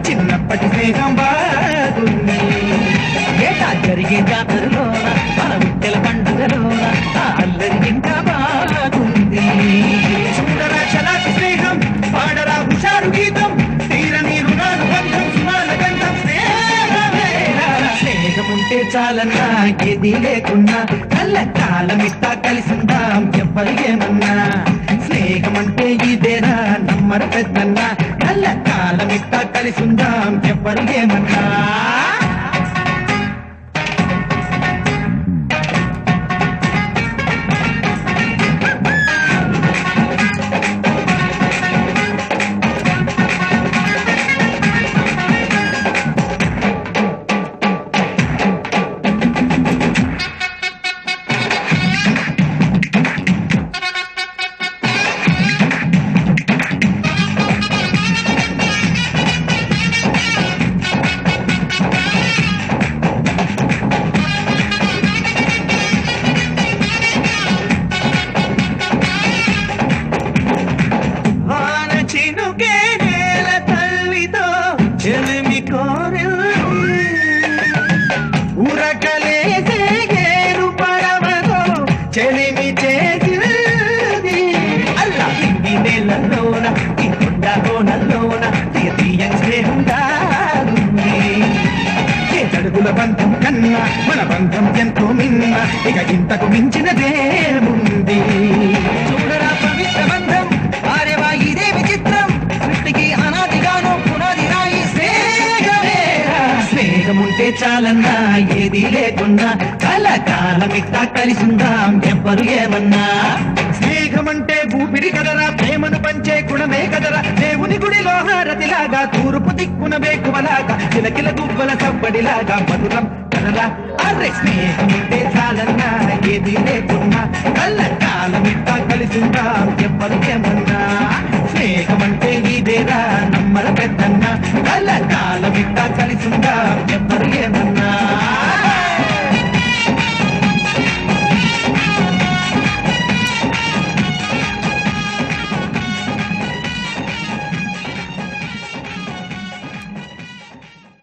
చిన్నప్పటి స్నేహం బాగుంది, ఏటా జరిగే జాతరలోన మన విట్టెల పండుగలోన అల్లరి ఇంకా బాగుంది. చూడరా చలాకి స్నేహం, పాడరా హుషారు గీతం, తీరని రుణాలు బంధం సుమాల గంధం స్నేహముంటే చాలన్నా ఏది లేకున్నా కళ్ళ కాలమిట్టా కలిసిందాం ఎవ్వరు ఏమన్నా. స్నేహమంటే ఇదేనా నమ్మర పెద్దన్న, కళ్ళ కాలమిట్టా కలిసిందాం ఎవ్వరు ఏమన్నా. డబ్బుల బంధం కన్నా మన బంధం ఎంతో మిన్న, ఇక ఇంతకు మించినదేముంది. చూడరా పవిత్ర బంధం, ఆరేవా ఇదే విచిత్రం, సృష్టికి అనాదిగాను పునాది రాయి స్నేహమేరా. స్నేహముంటే చాలన్నా ఏది లేకున్నా కలకాలమిట్టా కలిసిందాం ఎవ్వరు ఏమన్నా. స్నేహమంటే ఊపిరి కదరా, ప్రేమను పంచే గుణమే కదరా, దేవుని గుడిలో హారతిలాగా తూర్పు దిక్కున వేకువలాగా కిలకిల గువ్వల సవ్వడిలాగా మధురం కదరా. అరే స్నేహముంటే చాలన్నా ఏది లేకున్నా కలకాలమిట్టా కలిసిందాం ఎవ్వరు ఏమన్నా. స్నేహమంటే ఇదేరా నమ్మర పెద్దన్నా, కలకాలమిట్టా కలిసిందాం ఎవ్వరు ఏమన్నా.